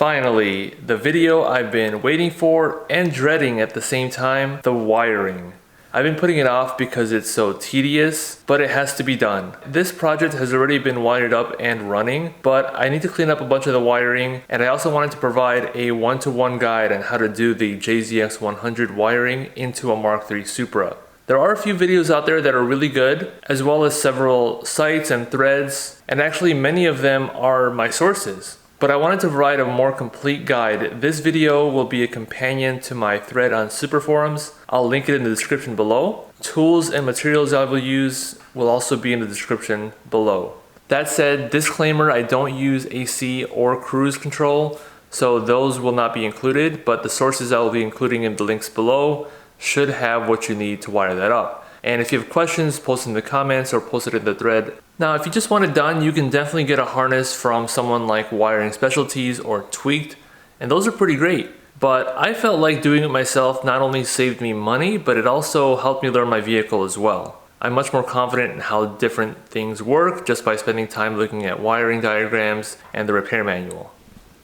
Finally, the video I've been waiting for and dreading at the same time, the wiring. I've been putting it off because it's so tedious, but it has to be done. This project has already been wired up and running, but I need to clean up a bunch of the wiring, and I also wanted to provide a one-to-one guide on how to do the JZX100 wiring into a Mark III Supra. There are a few videos out there that are really good, as well as several sites and threads, and actually many of them are my sources. But I wanted to provide a more complete guide. This video will be a companion to my thread on Supra forums. I'll link it in the description below. Tools and materials I will use will also be in the description below. That said, disclaimer, I don't use AC or cruise control, so those will not be included, but the sources I will be including in the links below should have what you need to wire that up. And if you have questions, post in the comments or post it in the thread. Now, if you just want it done, you can definitely get a harness from someone like Wiring Specialties or Tweaked, and those are pretty great. But I felt like doing it myself not only saved me money, but it also helped me learn my vehicle as well. I'm much more confident in how different things work just by spending time looking at wiring diagrams and the repair manual.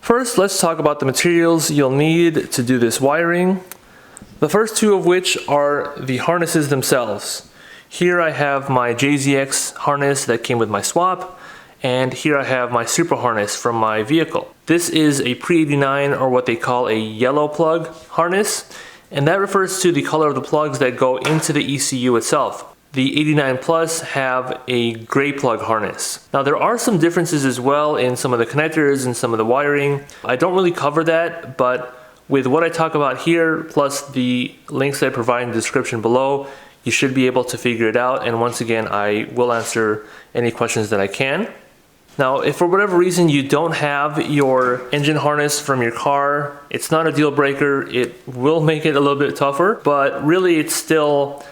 First, let's talk about the materials you'll need to do this wiring. The first two of which are the harnesses themselves. Here I have my JZX harness that came with my swap, and here I have my Supra harness from my vehicle. This is a pre-89, or what they call a yellow plug harness, and that refers to the color of the plugs that go into the ECU itself. The 89 Plus have a gray plug harness. Now there are some differences as well in some of the connectors and some of the wiring. I don't really cover that, but with what I talk about here, plus the links that I provide in the description below, you should be able to figure it out. And once again, I will answer any questions that I can. Now, if for whatever reason you don't have your engine harness from your car, it's not a deal breaker. It will make it a little bit tougher, but really it's still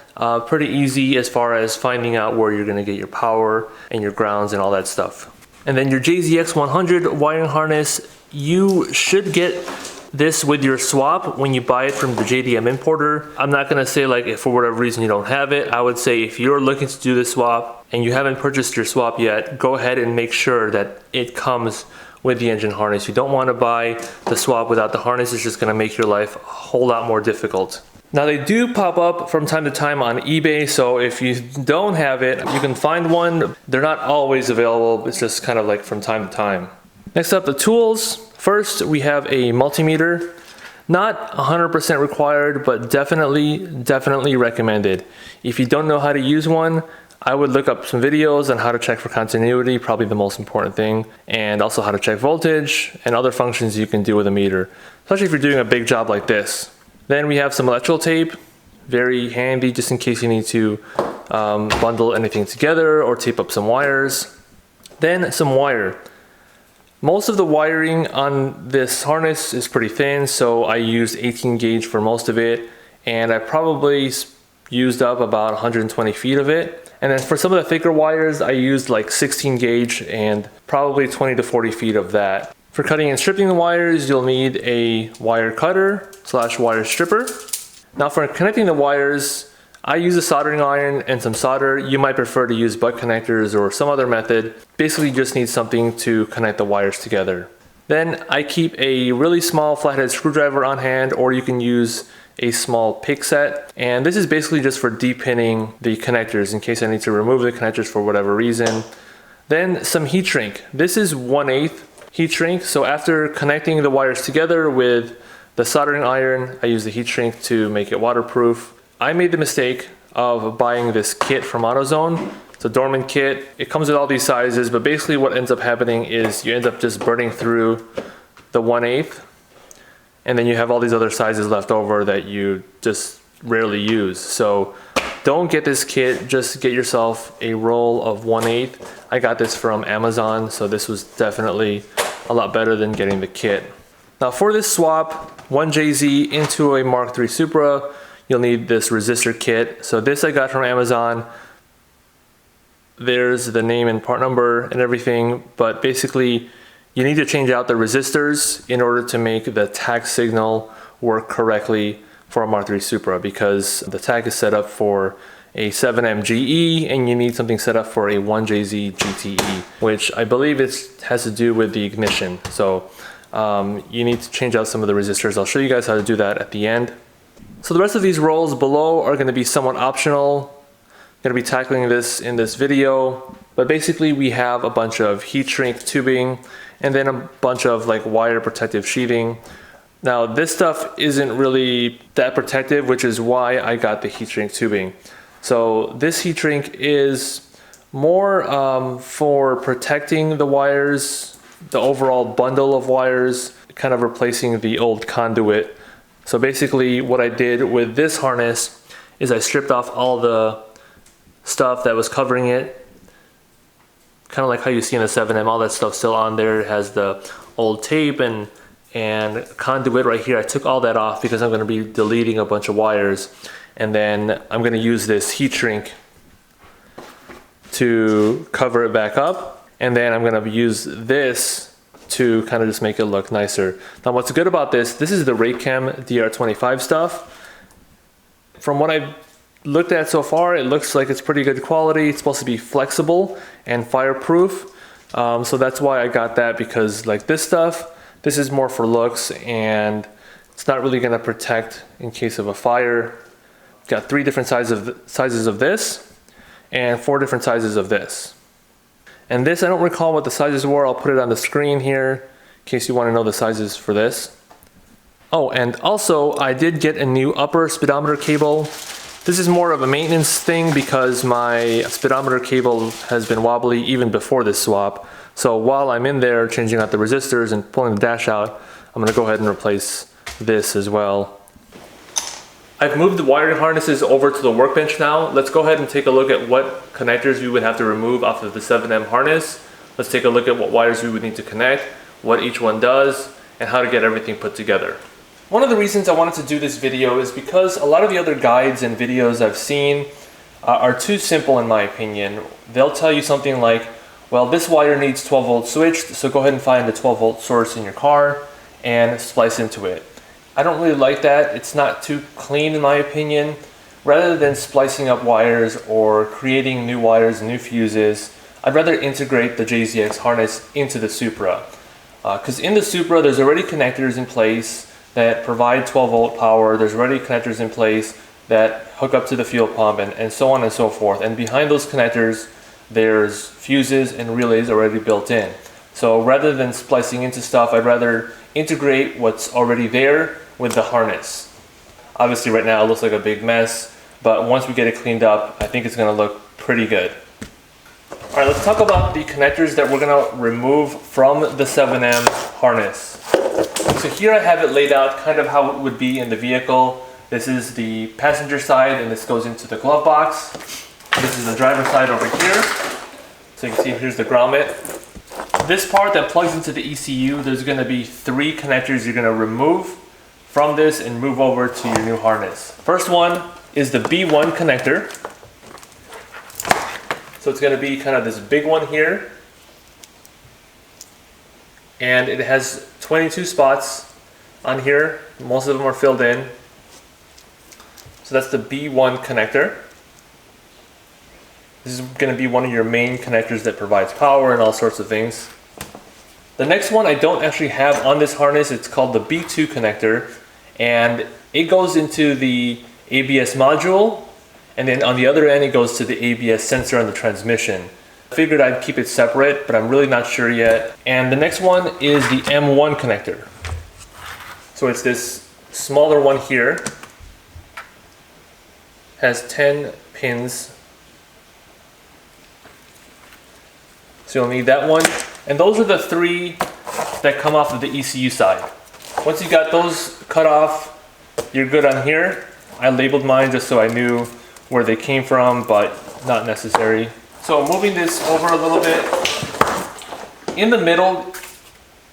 pretty easy as far as finding out where you're gonna get your power and your grounds and all that stuff. And then your JZX100 wiring harness, you should get this with your swap when you buy it from the JDM importer. I'm not gonna say like if for whatever reason you don't have it. I would say if you're looking to do the swap and you haven't purchased your swap yet, go ahead and make sure that it comes with the engine harness. You don't wanna buy the swap without the harness. It's just gonna make your life a whole lot more difficult. Now they do pop up from time to time on eBay, so if you don't have it, you can find one. They're not always available, it's just kind of like from time to time. Next up, the tools. First, we have a multimeter. Not 100% required, but definitely recommended. If you don't know how to use one, I would look up some videos on how to check for continuity, probably the most important thing, and also how to check voltage and other functions you can do with a meter, especially if you're doing a big job like this. Then we have some electrical tape, very handy just in case you need to bundle anything together or tape up some wires. Then some wire. Most of the wiring on this harness is pretty thin, so I used 18 gauge for most of it, and I probably used up about 120 feet of it. And then for some of the thicker wires, I used like 16 gauge and probably 20 to 40 feet of that. For cutting and stripping the wires, you'll need a wire cutter / wire stripper. Now for connecting the wires, I use a soldering iron and some solder. You might prefer to use butt connectors or some other method. Basically, you just need something to connect the wires together. Then I keep a really small flathead screwdriver on hand, or you can use a small pick set. And this is basically just for de-pinning the connectors in case I need to remove the connectors for whatever reason. Then some heat shrink. This is 1/8 heat shrink. So after connecting the wires together with the soldering iron, I use the heat shrink to make it waterproof. I made the mistake of buying this kit from AutoZone. It's a dormant kit. It comes with all these sizes, but basically what ends up happening is you end up just burning through the 1/8, and then you have all these other sizes left over that you just rarely use. So don't get this kit, just get yourself a roll of 1/8. I got this from Amazon, so this was definitely a lot better than getting the kit. Now for this swap, 1JZ into a Mark III Supra, you'll need this resistor kit. So this I got from Amazon. There's the name and part number and everything, but basically you need to change out the resistors in order to make the tach signal work correctly for a Mark III Supra, because the tach is set up for a 7MGE and you need something set up for a 1JZ-GTE, which I believe it has to do with the ignition. So you need to change out some of the resistors. I'll show you guys how to do that at the end. So the rest of these rolls below are going to be somewhat optional. I'm going to be tackling this in this video, but basically we have a bunch of heat shrink tubing and then a bunch of like wire protective sheathing. Now this stuff isn't really that protective, which is why I got the heat shrink tubing. So this heat shrink is more for protecting the wires, the overall bundle of wires, kind of replacing the old conduit. So basically what I did with this harness is I stripped off all the stuff that was covering it, kind of like how you see in the 7M, all that stuff still on there. It has the old tape and conduit right here. I took all that off because I'm going to be deleting a bunch of wires, and then I'm going to use this heat shrink to cover it back up, and then I'm going to use this to kind of just make it look nicer. Now what's good about this is the Raychem DR25 stuff. From what I've looked at so far, it looks like it's pretty good quality. It's supposed to be flexible and fireproof, so that's why I got that, because like this stuff, this is more for looks and it's not really going to protect in case of a fire. Got 3 different sizes of this and 4 different sizes of this. And this, I don't recall what the sizes were. I'll put it on the screen here in case you want to know the sizes for this. Oh, and also I did get a new upper speedometer cable. This is more of a maintenance thing because my speedometer cable has been wobbly even before this swap. So while I'm in there changing out the resistors and pulling the dash out, I'm going to go ahead and replace this as well. I've moved the wiring harnesses over to the workbench now. Let's go ahead and take a look at what connectors we would have to remove off of the 7M harness. Let's take a look at what wires we would need to connect, what each one does, and how to get everything put together. One of the reasons I wanted to do this video is because a lot of the other guides and videos I've seen are too simple in my opinion. They'll tell you something like, well, this wire needs 12 volt switched, so go ahead and find the 12 volt source in your car and splice into it. I don't really like that. It's not too clean in my opinion. Rather than splicing up wires or creating new wires and new fuses, I'd rather integrate the JZX harness into the Supra. Because in the Supra, there's already connectors in place that provide 12 volt power. There's already connectors in place that hook up to the fuel pump and so on and so forth. And behind those connectors, there's fuses and relays already built in. So rather than splicing into stuff, I'd rather integrate what's already there with the harness. Obviously right now it looks like a big mess, but once we get it cleaned up, I think it's going to look pretty good. Alright, let's talk about the connectors that we're going to remove from the 7M harness. So here I have it laid out kind of how it would be in the vehicle. This is the passenger side and this goes into the glove box. This is the driver's side over here. So you can see here's the grommet. This part that plugs into the ECU, there's going to be 3 connectors you're going to remove from this and move over to your new harness. First one is the B1 connector. So it's going to be kind of this big one here. And it has 22 spots on here. Most of them are filled in. So that's the B1 connector. This is going to be one of your main connectors that provides power and all sorts of things. The next one I don't actually have on this harness. It's called the B2 connector, and it goes into the ABS module, and then on the other end it goes to the ABS sensor on the transmission. I figured I'd keep it separate, but I'm really not sure yet. And the next one is the M1 connector. So it's this smaller one here. Has 10 pins. So you'll need that one. And those are the 3 that come off of the ECU side. Once you got those cut off, you're good on here. I labeled mine just so I knew where they came from, but not necessary. So moving this over a little bit, in the middle,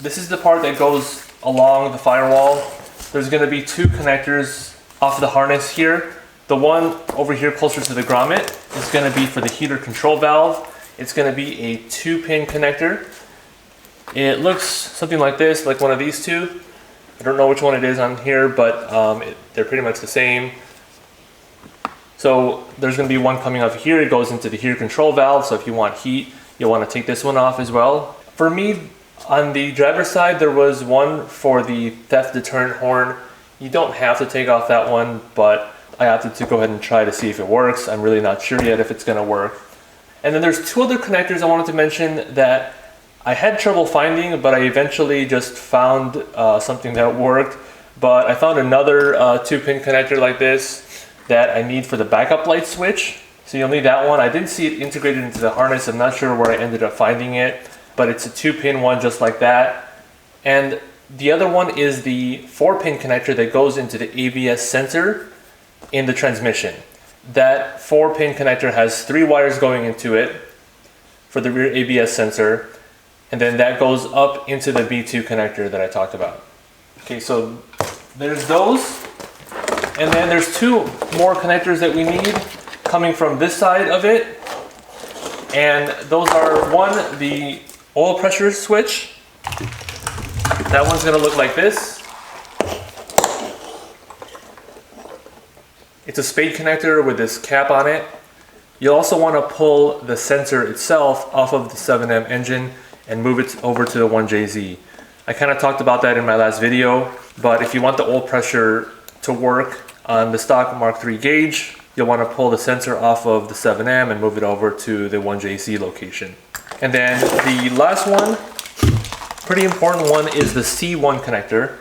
this is the part that goes along the firewall. There's going to be 2 connectors off the harness here. The one over here closer to the grommet is going to be for the heater control valve. It's going to be a 2-pin connector. It looks something like this, like one of these 2. I don't know which one it is on here, but they're pretty much the same. So there's going to be one coming off here. It goes into the heater control valve, so if you want heat, you'll want to take this one off as well. For me, On the driver's side, there was one for the theft deterrent horn. You don't have to take off that one, but I opted to go ahead and try to see if it works. I'm really not sure yet if it's going to work. And then there's two other connectors I wanted to mention that I had trouble finding, but I eventually just found something that worked. But I found another 2-pin connector like this that I need for the backup light switch. So you'll need that one. I didn't see it integrated into the harness. I'm not sure where I ended up finding it, but it's a 2-pin one just like that. And the other one is the 4-pin connector that goes into the ABS sensor in the transmission. That 4-pin connector has 3 wires going into it for the rear ABS sensor, and then that goes up into the B2 connector that I talked about. Okay, so there's those, and then there's 2 more connectors that we need coming from this side of it, and those are, one, the oil pressure switch. That one's going to look like this. It's a spade connector with this cap on it. You'll also want to pull the sensor itself off of the 7M engine and move it over to the 1JZ. I kind of talked about that in my last video, but if you want the oil pressure to work on the stock Mark III gauge, you'll want to pull the sensor off of the 7M and move it over to the 1JZ location. And then the last one, pretty important one, is the C1 connector,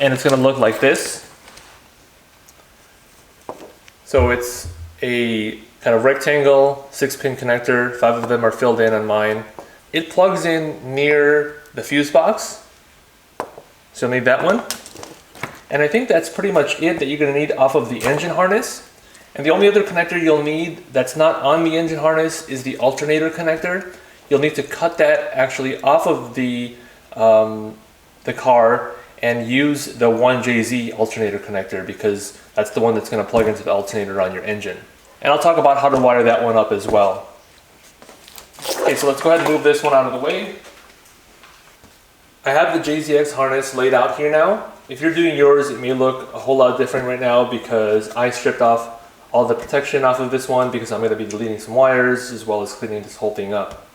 and it's going to look like this. So it's a kind of rectangle 6-pin connector. 5 of them are filled in on mine. It plugs in near the fuse box, so you'll need that one. And I think that's pretty much it that you're going to need off of the engine harness. And the only other connector you'll need that's not on the engine harness is the alternator connector. You'll need to cut that actually off of the car and use the 1JZ alternator connector, because that's the one that's going to plug into the alternator on your engine. And I'll talk about how to wire that one up as well. Okay, so let's go ahead and move this one out of the way. I have the JZX harness laid out here now. If you're doing yours, it may look a whole lot different right now because I stripped off all the protection off of this one because I'm going to be deleting some wires as well as cleaning this whole thing up.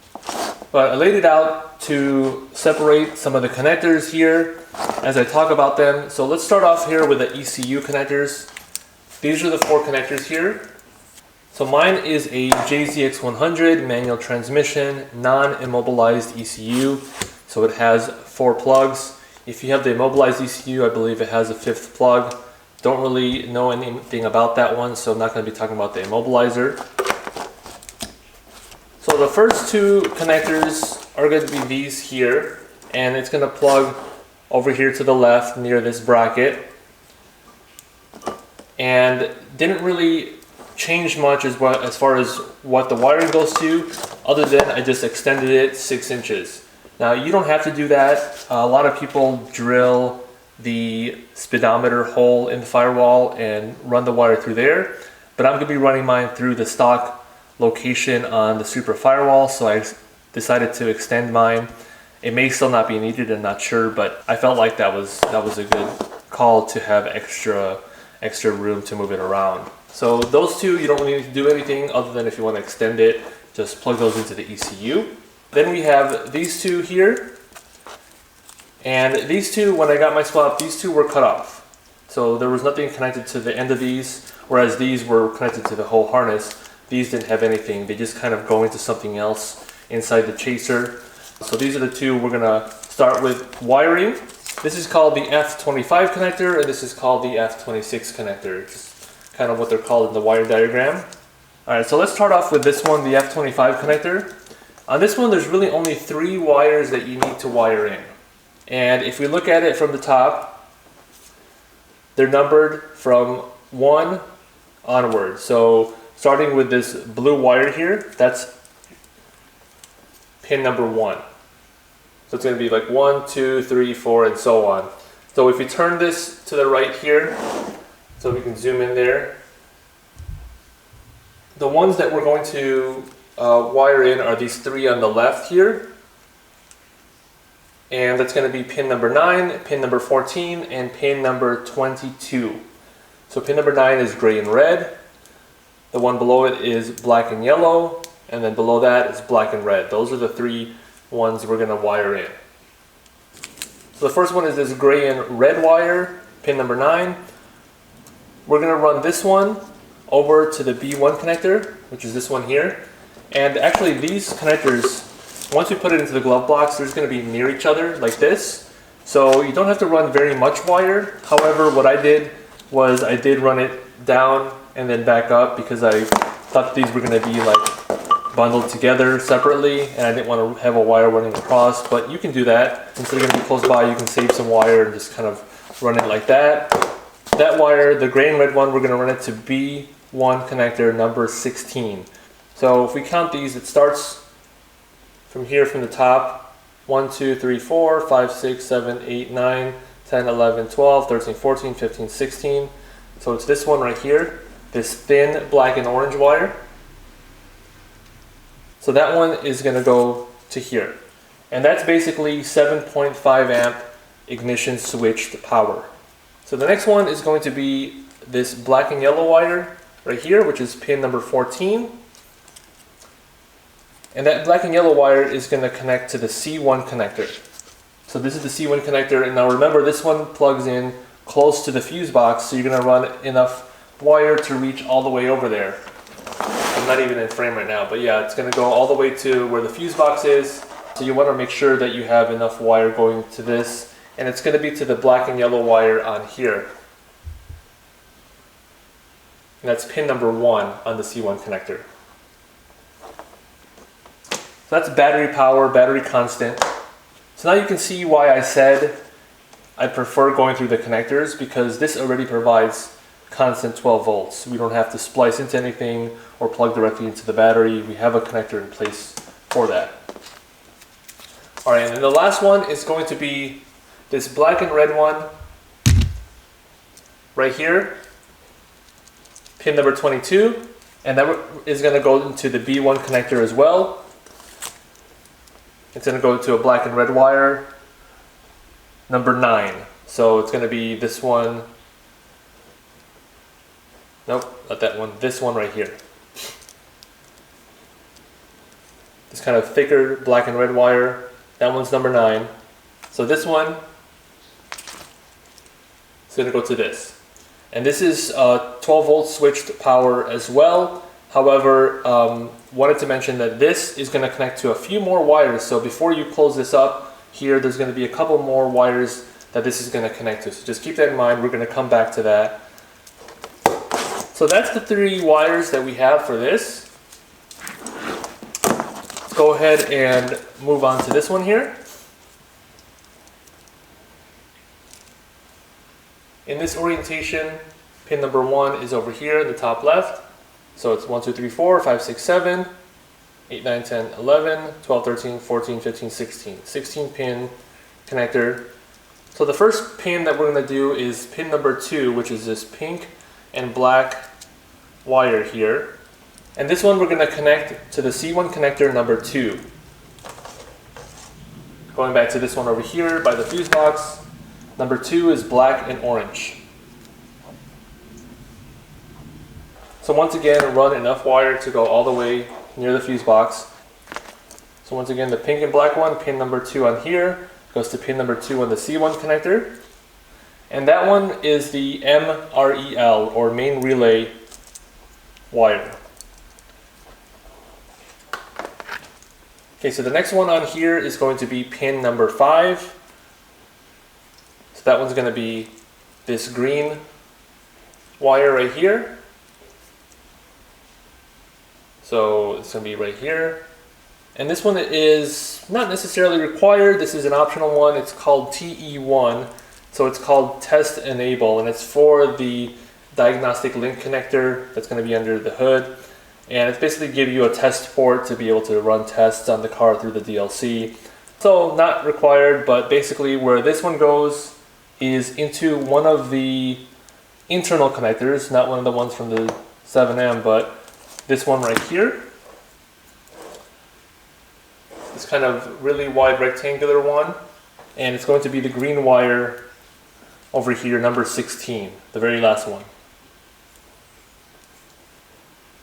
But I laid it out to separate some of the connectors here as I talk about them. So let's start off here with the ECU connectors. These are the 4 connectors here. So mine is a JZX100 manual transmission, non-immobilized ECU. So it has 4 plugs. If you have the immobilized ECU, I believe it has a 5th plug. Don't really know anything about that one, so I'm not going to be talking about the immobilizer. So the first 2 connectors are going to be these here, and it's going to plug over here to the left near this bracket. And didn't really change much as far as what the wiring goes to, other than I just extended it 6 inches. Now you don't have to do that. A lot of people drill the speedometer hole in the firewall and run the wire through there, but I'm going to be running mine through the stock location on the Supra firewall, so I decided to extend mine. It may still not be needed, I'm not sure, but I felt like that was a good call to have extra room to move it around. So those 2, you don't really need to do anything other than if you want to extend it, just plug those into the ECU. Then we have these 2 here, and these 2, when I got my swap, these 2 were cut off. So there was nothing connected to the end of these, whereas these were connected to the whole harness. These didn't have anything, they just kind of go into something else inside the chaser. So these are the 2 we're going to start with wiring. This is called the F25 connector, and this is called the F26 connector. Just kind of what they're called in the wire diagram. Alright, so let's start off with this one, the F25 connector. On this one, there's really only 3 wires that you need to wire in. And if we look at it from the top, they're numbered from 1 onward. So starting with this blue wire here, that's pin number 1. So it's going to be like 1, 2, 3, 4, and so on. So if we turn this to the right here, so we can zoom in there, the ones that we're going to wire in are these 3 on the left here. And that's going to be pin number 9, pin number 14, and pin number 22. So pin number 9 is gray and red. The one below it is black and yellow. And then below that is black and red. Those are the 3 ones we're going to wire in. So the first one is this gray and red wire, pin number 9. We're going to run this one over to the B1 connector, which is this one here. And actually these connectors, once we put it into the glove box, they're just going to be near each other like this. So you don't have to run very much wire. However, what I did was I did run it down and then back up because I thought these were going to be like bundled together separately, and I didn't want to have a wire running across, but you can do that. Since they're going to be close by, you can save some wire and just kind of run it like that. That wire, the gray and red one, we're going to run it to B1 connector number 16. So if we count these, it starts from here from the top, 1, 2, 3, 4, 5, 6, 7, 8, 9, 10, 11, 12, 13, 14, 15, 16. So it's this one right here, this thin black and orange wire. So that one is going to go to here. And that's basically 7.5 amp ignition switched power. So the next one is going to be this black and yellow wire right here, which is pin number 14. And that black and yellow wire is going to connect to the C1 connector. So this is the C1 connector, and now remember this one plugs in close to the fuse box, so you're going to run enough wire to reach all the way over there. I'm not even in frame right now, but yeah, it's going to go all the way to where the fuse box is. So you want to make sure that you have enough wire going to this, and it's going to be to the black and yellow wire on here. And that's pin number 1 on the C1 connector. So that's battery power, battery constant. So now you can see why I said I prefer going through the connectors, because this already provides constant 12 volts. We don't have to splice into anything or plug directly into the battery. We have a connector in place for that. Alright, and then the last one is going to be this black and red one right here, pin number 22, and that is going to go into the B1 connector as well. It's going to go to a black and red wire, number 9. So it's going to be this one. Nope, not that one. This one right here. This kind of thicker black and red wire. That one's number 9. So this one is going to go to this. And this is 12 volt switched power as well. However, wanted to mention that this is going to connect to a few more wires. So before you close this up here, there's going to be a couple more wires that this is going to connect to. So just keep that in mind. We're going to come back to that. So that's the 3 wires that we have for this. Let's go ahead and move on to this one here. In this orientation, pin number 1 is over here in the top left. So it's 1, 2, 3, 4, 5, 6, 7, 8, 9, 10, 11, 12, 13, 14, 15, 16. 16 pin connector. So the first pin that we're going to do is pin number 2, which is this pink and black wire here. And this one we're going to connect to the C1 connector number 2. Going back to this one over here by the fuse box. Number 2 is black and orange. So once again, run enough wire to go all the way near the fuse box. So once again, the pink and black one, pin number 2 on here, goes to pin number 2 on the C1 connector. And that one is the MREL, or main relay wire. Okay, so the next one on here is going to be pin number 5. So that one's going to be this green wire right here. So it's going to be right here. And this one is not necessarily required. This is an optional one. It's called TE1. So it's called Test Enable, and it's for the diagnostic link connector that's going to be under the hood. And it's basically give you a test port to be able to run tests on the car through the DLC. So not required, but basically where this one goes is into one of the internal connectors, not one of the ones from the 7M, but this one right here. This kind of really wide rectangular one. And it's going to be the green wire over here, number 16, the very last one.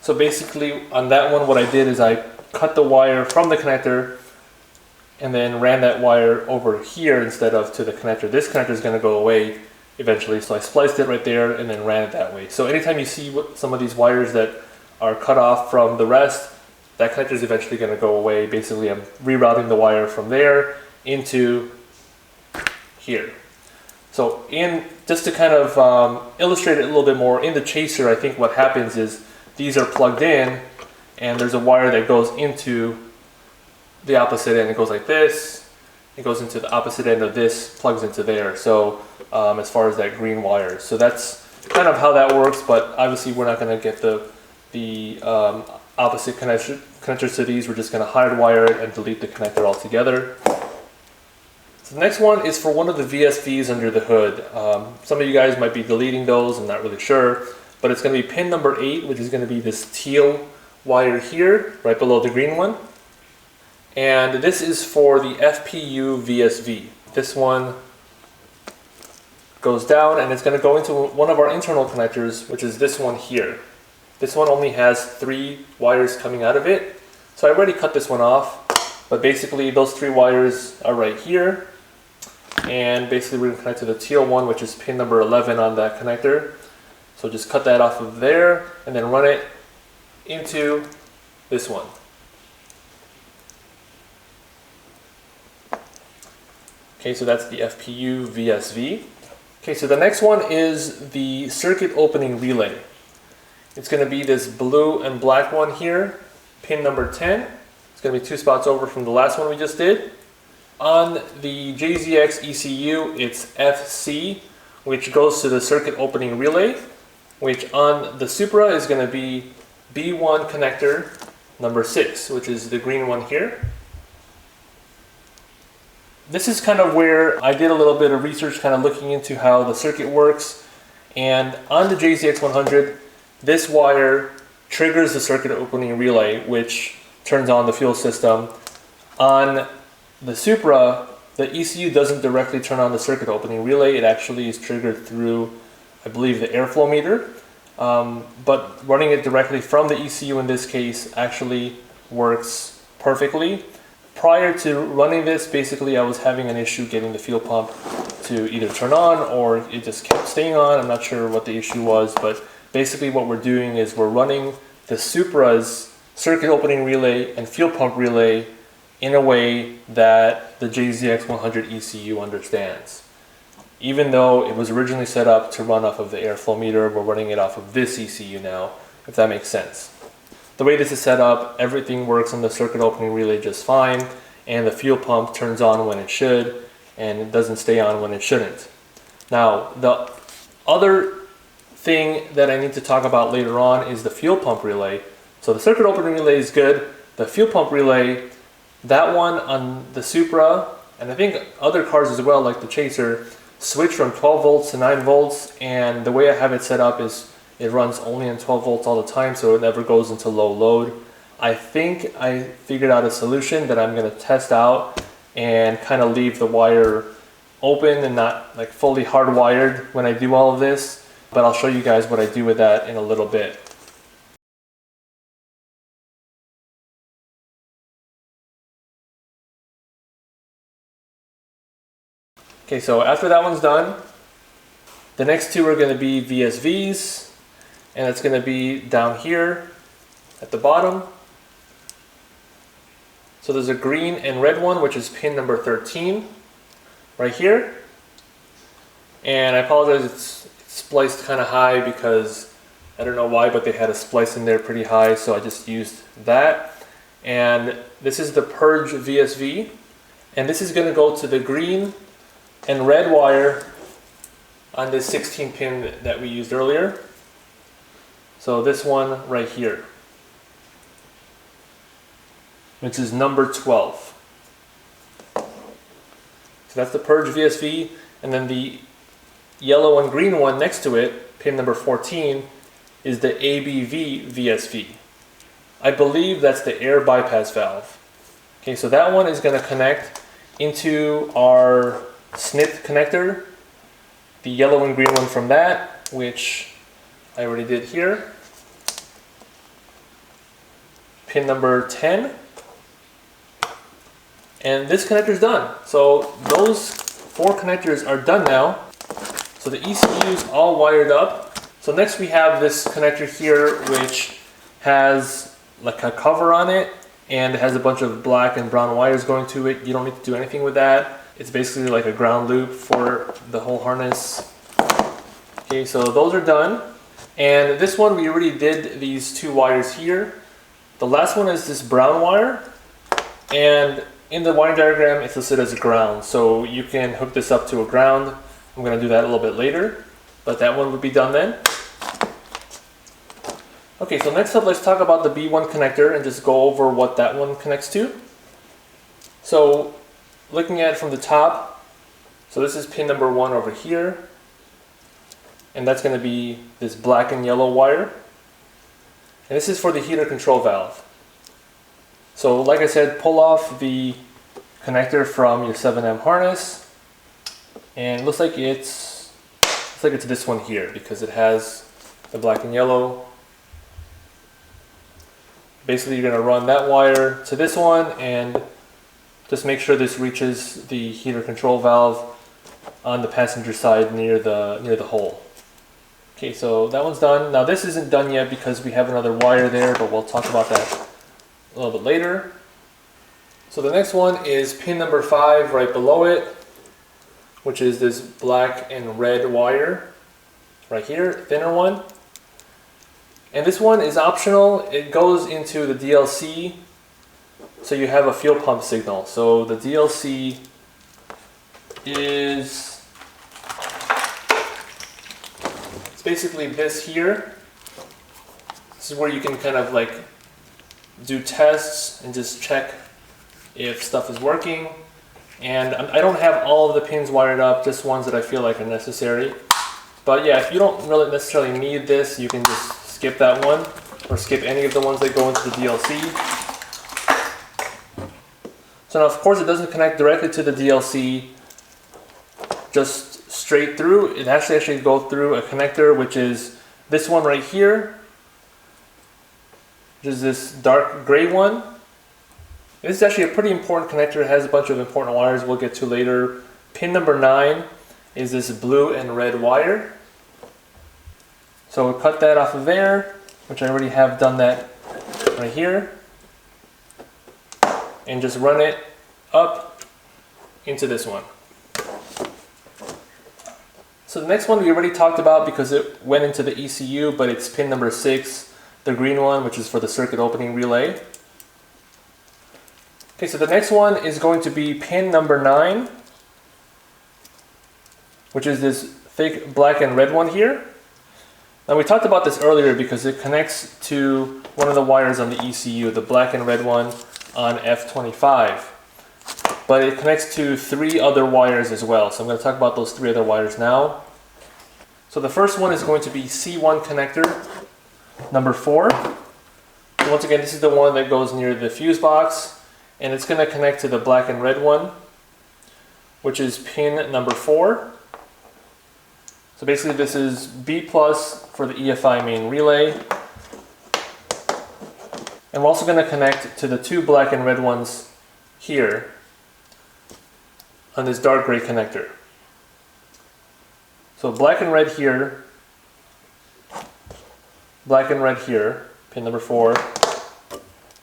So basically on that one, what I did is I cut the wire from the connector and then ran that wire over here instead of to the connector. This connector is going to go away eventually, so I spliced it right there and then ran it that way. So anytime you see some of these wires that are cut off from the rest, that connector is eventually going to go away. Basically, I'm rerouting the wire from there into here. So just to kind of illustrate it a little bit more, in the chaser, I think what happens is these are plugged in and there's a wire that goes into the opposite end. It goes like this, it goes into the opposite end of this, plugs into there. So as far as that green wire. So that's kind of how that works, but obviously we're not going to get the opposite connectors to these. We're just going to hardwire it and delete the connector altogether. So the next one is for one of the VSVs under the hood. Some of you guys might be deleting those, I'm not really sure, but it's going to be pin number 8, which is going to be this teal wire here, right below the green one. And this is for the FPU VSV. This one goes down and it's going to go into one of our internal connectors, which is this one here. This one only has 3 wires coming out of it. So I already cut this one off, but basically those 3 wires are right here. And basically we're going to connect to the teal one, which is pin number 11 on that connector. So just cut that off of there and then run it into this one. Okay, so that's the FPU VSV. Okay, so the next one is the circuit opening relay. It's going to be this blue and black one here, pin number 10. It's going to be 2 spots over from the last one we just did. On the JZX ECU, it's FC, which goes to the circuit opening relay, which on the Supra is going to be B1 connector number 6, which is the green one here. This is kind of where I did a little bit of research, kind of looking into how the circuit works. And on the JZX100, this wire triggers the circuit opening relay, which turns on the fuel system. On the Supra, the ECU doesn't directly turn on the circuit opening relay. It actually is triggered through, I believe, the airflow meter. But running it directly from the ECU in this case actually works perfectly. Prior to running this, basically I was having an issue getting the fuel pump to either turn on or it just kept staying on. I'm not sure what the issue was, but basically what we're doing is we're running the Supra's circuit opening relay and fuel pump relay in a way that the JZX100 ECU understands. Even though it was originally set up to run off of the airflow meter, we're running it off of this ECU now, if that makes sense. The way this is set up, everything works on the circuit opening relay just fine, and the fuel pump turns on when it should, and it doesn't stay on when it shouldn't. Now, the other thing that I need to talk about later on is the fuel pump relay. So the circuit opening relay is good. The fuel pump relay, that one on the Supra, and I think other cars as well, like the Chaser, switch from 12 volts to 9 volts, and the way I have it set up is it runs only on 12 volts all the time, so it never goes into low load. I think I figured out a solution that I'm going to test out and kind of leave the wire open and not like fully hardwired when I do all of this, but I'll show you guys what I do with that in a little bit. Okay, so after that one's done, the next 2 are going to be VSVs, and it's going to be down here at the bottom. So there's a green and red one, which is pin number 13 right here. And I apologize, it's spliced kind of high because I don't know why, but they had a splice in there pretty high, so I just used that. And this is the Purge VSV, and this is going to go to the green and red wire on this 16 pin that we used earlier. So this one right here, which is number 12. So that's the Purge VSV, and then the yellow and green one next to it, pin number 14, is the ABV VSV. I believe that's the air bypass valve. Okay, so that one is going to connect into our SNIT connector, the yellow and green one from that, which I already did here. Pin number 10. And this connector is done. So those 4 connectors are done now. So the ECU is all wired up. So next we have this connector here, which has like a cover on it and it has a bunch of black and brown wires going to it. You don't need to do anything with that. It's basically like a ground loop for the whole harness. Okay, so those are done. And this one, we already did these 2 wires here. The last one is this brown wire. And in the wiring diagram, it's listed as a ground. So you can hook this up to a ground. I'm going to do that a little bit later, but that one would be done then. Okay, so next up, let's talk about the B1 connector and just go over what that one connects to. So looking at it from the top, so this is pin number 1 over here. And that's going to be this black and yellow wire. And this is for the heater control valve. So like I said, pull off the connector from your 7M harness. And it looks like it's this one here because it has the black and yellow. Basically, you're going to run that wire to this one and just make sure this reaches the heater control valve on the passenger side near the hole. Okay, so that one's done. Now this isn't done yet because we have another wire there, but we'll talk about that a little bit later. So the next one is pin number 5 right below it, which is this black and red wire right here, thinner one. And this one is optional. It goes into the DLC, so you have a fuel pump signal. So the DLC is basically this here. This is where you can kind of like do tests and just check if stuff is working. And I don't have all of the pins wired up, just ones that I feel like are necessary. But yeah, if you don't really necessarily need this, you can just skip that one or skip any of the ones that go into the DLC. So now of course it doesn't connect directly to the DLC just straight through. It has to actually go through a connector, which is this one right here, which is this dark gray one. This is actually a pretty important connector. It has a bunch of important wires we'll get to later. Pin number 9 is this blue and red wire. So we'll cut that off of there, which I already have done that right here, and just run it up into this one. So the next one we already talked about because it went into the ECU, but it's pin number 6, the green one, which is for the circuit opening relay. Okay, so the next one is going to be pin number 9, which is this thick black and red one here. Now we talked about this earlier because it connects to one of the wires on the ECU, the black and red one on F25. But it connects to 3 other wires as well. So I'm going to talk about those 3 other wires now. So the first one is going to be C1 connector number 4. And once again, this is the one that goes near the fuse box. And it's going to connect to the black and red one, which is pin number 4. So basically this is B plus for the EFI main relay. And we're also going to connect to the 2 black and red ones here on this dark gray connector. So black and red here, black and red here, pin number 4,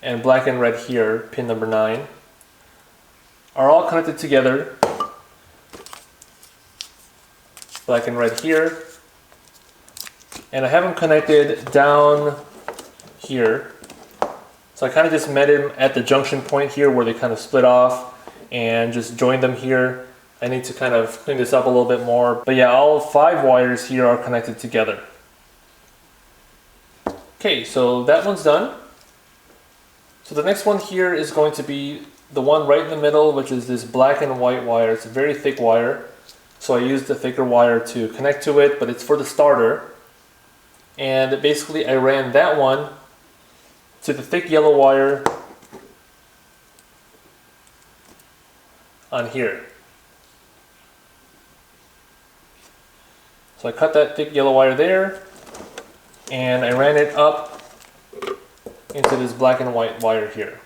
and black and red here, pin number 9, are all connected together. Black and red here, and I have them connected down here. So I kind of just met them at the junction point here where they kind of split off and just joined them here. I need to kind of clean this up a little bit more. But yeah, all 5 wires here are connected together. Okay, so that one's done. So the next one here is going to be the one right in the middle, which is this black and white wire. It's a very thick wire. So I used the thicker wire to connect to it, but it's for the starter. And basically I ran that one to the thick yellow wire on here. So I cut that thick yellow wire there, and I ran it up into this black and white wire here.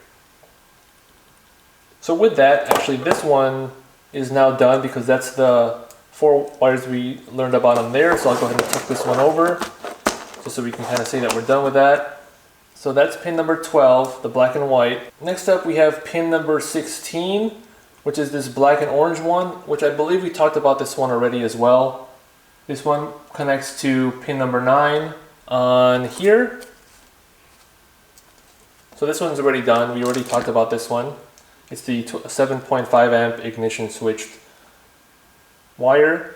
So with that, actually this one is now done because that's the 4 wires we learned about on there. So I'll go ahead and tuck this one over just so we can kind of say that we're done with that. So that's pin number 12, the black and white. Next up we have pin number 16, which is this black and orange one, which I believe we talked about this one already as well. This one connects to pin number 9 on here. So this one's already done. We already talked about this one. It's the 7.5 amp ignition switched wire.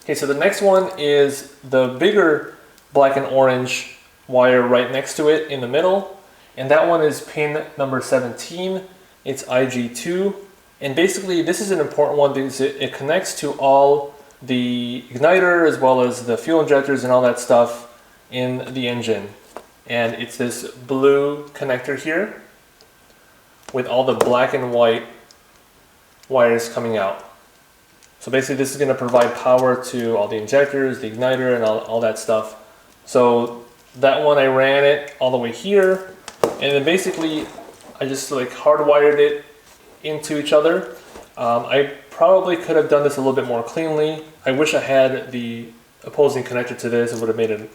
Okay, so the next one is the bigger black and orange wire right next to it in the middle. And that one is pin number 17. It's IG2. And basically this is an important one because it connects to all the igniter as well as the fuel injectors and all that stuff in the engine. And it's this blue connector here with all the black and white wires coming out. So basically this is going to provide power to all the injectors, the igniter, and all that stuff. So that one I ran it all the way here, and then basically I just like hardwired it into each other. I probably could have done this a little bit more cleanly. I wish I had the opposing connector to this. It would have made it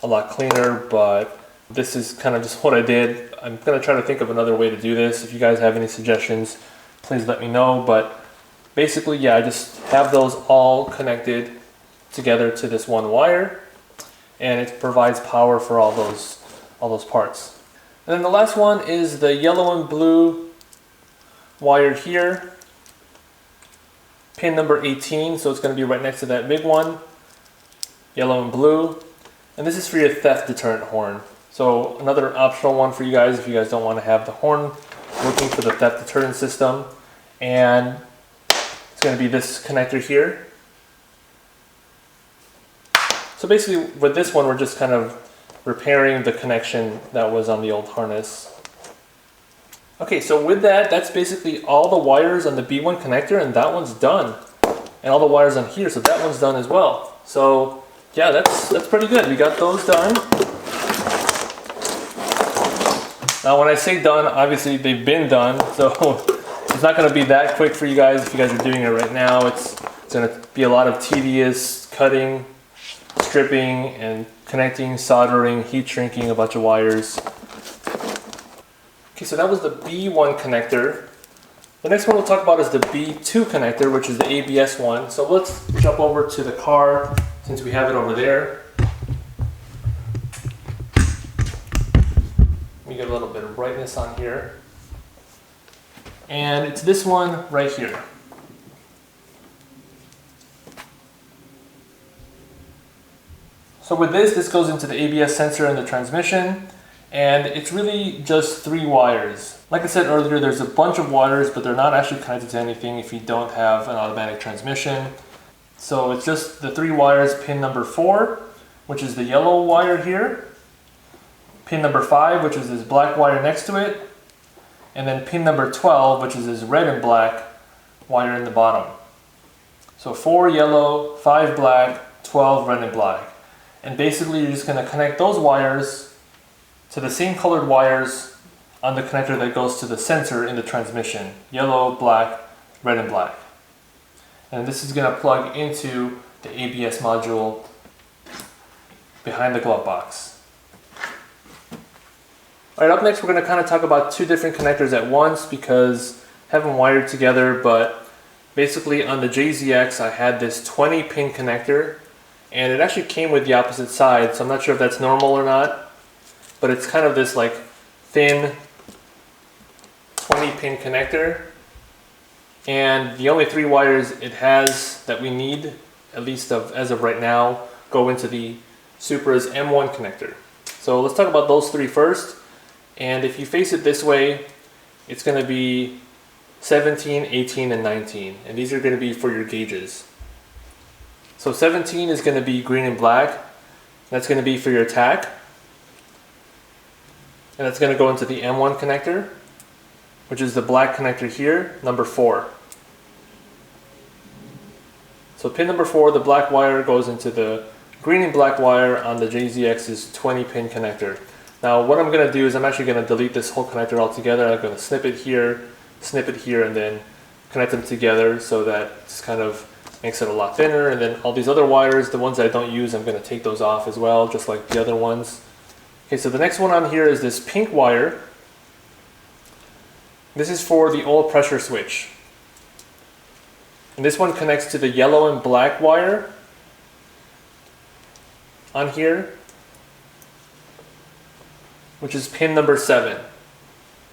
a lot cleaner, but this is kind of just what I did. I'm going to try to think of another way to do this. If you guys have any suggestions, please let me know. But basically, yeah, I just have those all connected together to this one wire, and it provides power for all those parts. And then the last one is the yellow and blue wire here, pin number 18. So it's going to be right next to that big one, yellow and blue. And this is for your theft deterrent horn. So another optional one for you guys if you guys don't want to have the horn, looking for the theft deterrent system. And it's going to be this connector here. So basically with this one we're just kind of repairing the connection that was on the old harness. Okay, so with that, that's basically all the wires on the B1 connector, and that one's done. And all the wires on here, so that one's done as well. So yeah, that's pretty good. We got those done. Now when I say done, obviously they've been done, so it's not going to be that quick for you guys if you guys are doing it right now. It's going to be a lot of tedious cutting, stripping, and connecting, soldering, heat shrinking a bunch of wires. Okay, so that was the B1 connector. The next one we'll talk about is the B2 connector, which is the ABS one. So let's jump over to the car since we have it over there. Let me get a little bit of brightness on here. And it's this one right here. So with this goes into the ABS sensor in the transmission, and it's really just 3 wires. Like I said earlier, there's a bunch of wires, but they're not actually connected to anything if you don't have an automatic transmission. So it's just the 3 wires, pin number 4, which is the yellow wire here, pin number 5, which is this black wire next to it, and then pin number 12, which is this red and black wire in the bottom. So 4 yellow, 5 black, 12 red and black. And basically you're just going to connect those wires to the same colored wires on the connector that goes to the sensor in the transmission. Yellow, black, red and black. And this is going to plug into the ABS module behind the glove box. Alright, up next we're going to kind of talk about 2 different connectors at once because I have them wired together, but basically on the JZX I had this 20 pin connector, and it actually came with the opposite side, so I'm not sure if that's normal or not, but it's kind of this like thin 20 pin connector, and the only 3 wires it has that we need, at least as of right now, go into the Supra's M1 connector. So let's talk about those 3 first. And if you face it this way, it's going to be 17, 18, and 19. And these are going to be for your gauges. So 17 is going to be green and black. That's going to be for your tach. And that's going to go into the M1 connector, which is the black connector here, number 4. So pin number 4, the black wire, goes into the green and black wire on the JZX's 20 pin connector. Now what I'm going to do is I'm actually going to delete this whole connector altogether. I'm going to snip it here snip it here and then connect them together, so that just kind of makes it a lot thinner. And then all these other wires, the ones that I don't use, I'm going to take those off as well, just like the other ones. Okay, so the next one on here is this pink wire. This is for the oil pressure switch. And this one connects to the yellow and black wire on here, which is pin number 7.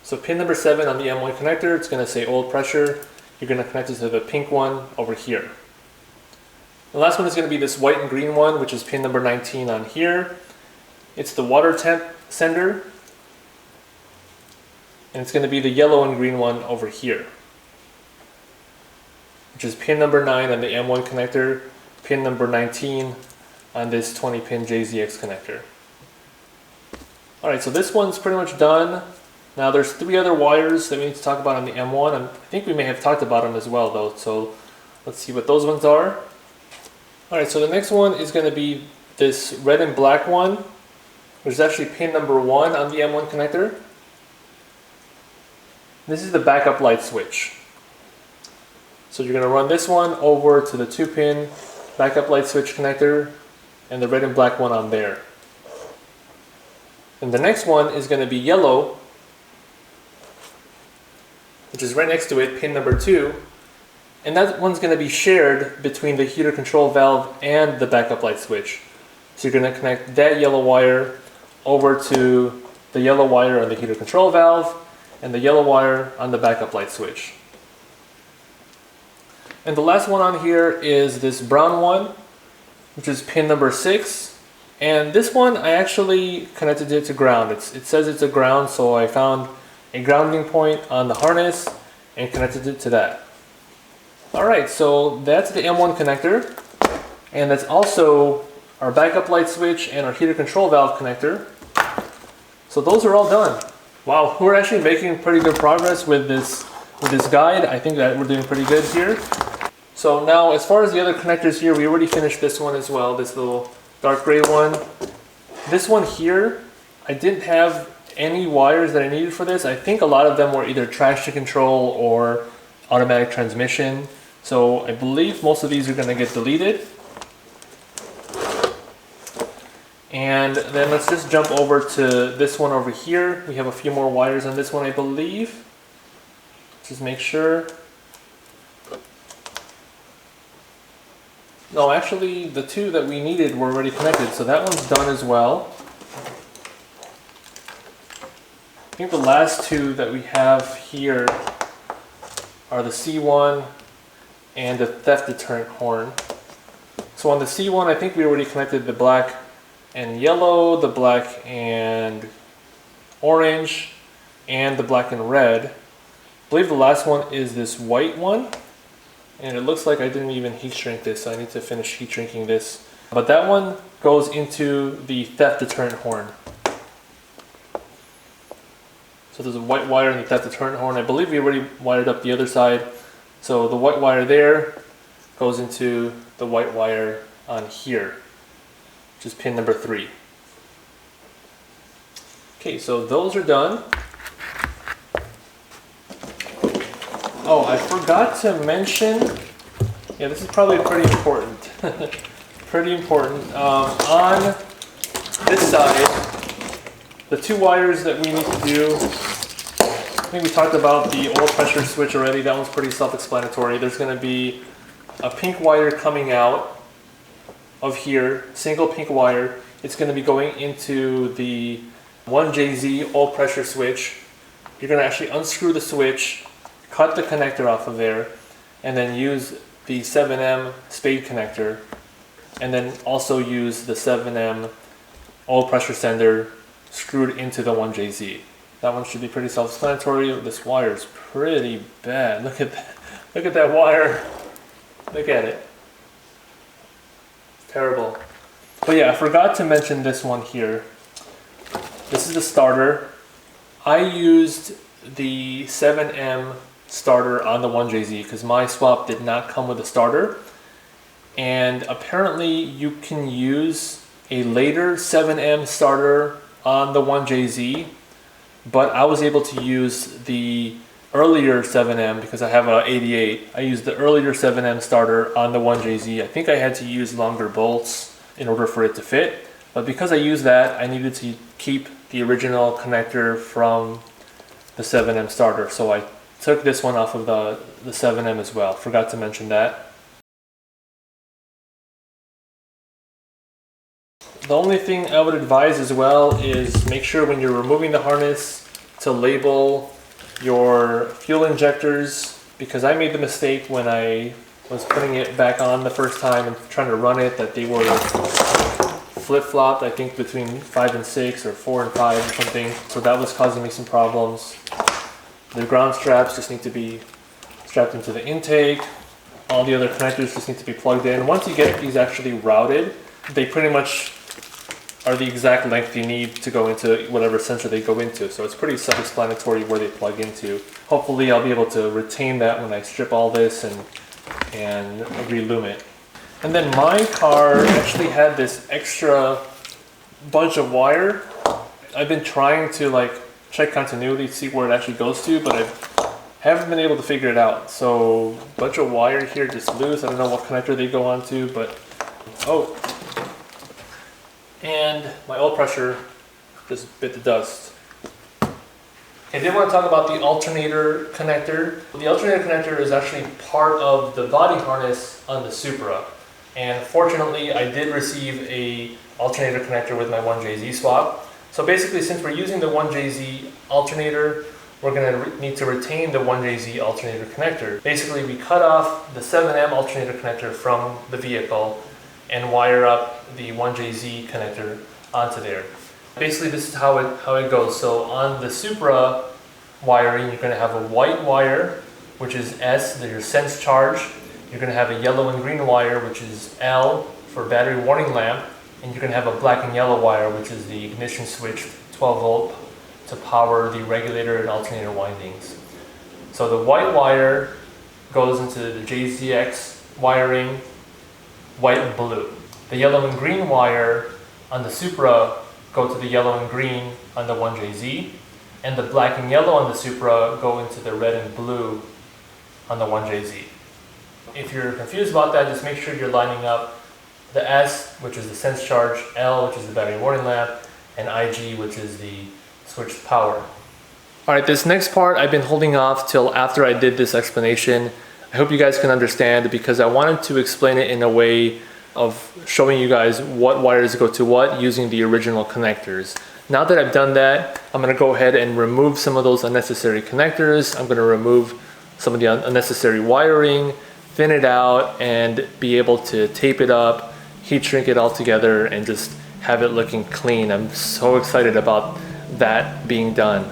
So pin number 7 on the M1 connector, it's going to say oil pressure. You're going to connect it to the pink one over here. The last one is going to be this white and green one, which is pin number 19 on here. It's the water temp sender. And it's going to be the yellow and green one over here, which is pin number 9 on the M1 connector, pin number 19 on this 20 pin JZX connector. Alright, so this one's pretty much done. Now there's 3 other wires that we need to talk about on the M1, and I think we may have talked about them as well though, so let's see what those ones are. Alright, so the next one is going to be this red and black one, which is actually pin number 1 on the M1 connector. This is the backup light switch. So you're going to run this one over to the 2-pin backup light switch connector and the red and black one on there. And the next one is going to be yellow, which is right next to it, pin number 2. And that one's going to be shared between the heater control valve and the backup light switch. So you're going to connect that yellow wire over to the yellow wire on the heater control valve and the yellow wire on the backup light switch. And the last one on here is this brown one, which is pin number 6. And this one I actually connected it to ground. It says it's a ground, so I found a grounding point on the harness and connected it to that. Alright, so that's the M1 connector, and that's also our backup light switch and our heater control valve connector. So those are all done. Wow, we're actually making pretty good progress with this guide. I think that we're doing pretty good here. So now, as far as the other connectors here, we already finished this one as well, this little dark gray one. This one here, I didn't have any wires that I needed for this. I think a lot of them were either traction control or automatic transmission. So I believe most of these are going to get deleted. And then let's just jump over to this one over here. We have a few more wires on this one, I believe. Just make sure. No, actually the 2 that we needed were already connected, so that one's done as well. I think the last 2 that we have here are the C1 and the theft deterrent horn. So on the C1, I think we already connected the black and yellow, the black and orange, and the black and red. I believe the last one is this white one, and it looks like I didn't even heat shrink this, so I need to finish heat shrinking this. But that one goes into the theft deterrent horn. So there's a white wire in the theft deterrent horn. I believe we already wired up the other side. So the white wire there goes into the white wire on here, which is pin number 3. Okay, so those are done. Oh, I forgot to mention, yeah, this is probably pretty important. Pretty important. On this side, the 2 wires that we need to do, I think we talked about the oil pressure switch already. That one's pretty self-explanatory. There's going to be a pink wire coming out of here, single pink wire. It's going to be going into the 1JZ oil pressure switch. You're going to actually unscrew the switch, cut the connector off of there, and then use the 7M spade connector, and then also use the 7M oil pressure sender screwed into the 1JZ. That one should be pretty self-explanatory. This wire is pretty bad. Look at that. Look at that wire. Look at it. It's terrible. But yeah, I forgot to mention this one here. This is the starter. I used the 7M starter on the 1JZ because my swap did not come with a starter. And apparently you can use a later 7M starter on the 1JZ, but I was able to use the earlier 7M because I have a 88. I used the earlier 7M starter on the 1JZ. I think I had to use longer bolts in order for it to fit, but because I used that, I needed to keep the original connector from the 7M starter, so I took this one off of the 7M as well. Forgot to mention that. The only thing I would advise as well is make sure when you're removing the harness to label your fuel injectors, because I made the mistake when I was putting it back on the first time and trying to run it that they were flip-flopped, I think between 5 and 6 or 4 and 5 or something, so that was causing me some problems. The ground straps just need to be strapped into the intake. All the other connectors just need to be plugged in. Once you get these actually routed, they pretty much are the exact length you need to go into whatever sensor they go into. So it's pretty self-explanatory where they plug into. Hopefully I'll be able to retain that when I strip all this and relume it. And then my car actually had this extra bunch of wire. I've been trying to like check continuity to see where it actually goes to, but I haven't been able to figure it out. So a bunch of wire here just loose. I don't know what connector they go onto, but oh. And my oil pressure just bit the dust. I did want to talk about the alternator connector. The alternator connector is actually part of the body harness on the Supra. And fortunately, I did receive a alternator connector with my 1JZ swap. So basically, since we're using the 1JZ alternator, we're going to need to retain the 1JZ alternator connector. Basically, we cut off the 7M alternator connector from the vehicle and wire up the 1JZ connector onto there. Basically, this is how it goes. So on the Supra wiring, you're going to have a white wire, which is S, your sense charge. You're going to have a yellow and green wire, which is L for battery warning lamp. And you're going to have a black and yellow wire, which is the ignition switch, 12 volt, to power the regulator and alternator windings. So the white wire goes into the JZX wiring, white and blue. The yellow and green wire on the Supra go to the yellow and green on the 1JZ, and the black and yellow on the Supra go into the red and blue on the 1JZ. If you're confused about that, just make sure you're lining up the S, which is the sense charge, L, which is the battery warning lamp, and IG, which is the switched power. Alright, this next part I've been holding off till after I did this explanation. I hope you guys can understand, because I wanted to explain it in a way of showing you guys what wires go to what using the original connectors. Now that I've done that, I'm going to go ahead and remove some of those unnecessary connectors. I'm going to remove some of the unnecessary wiring, thin it out, and be able to tape it up, heat shrink it all together, and just have it looking clean. I'm so excited about that being done.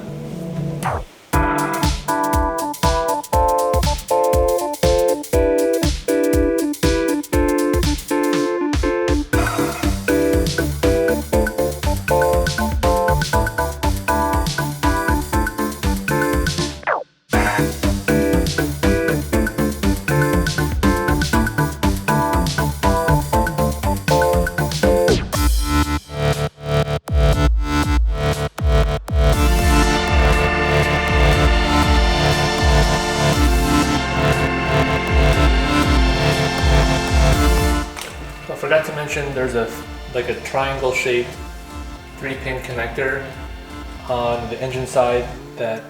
I forgot to mention there's a triangle shaped 3-pin connector on the engine side that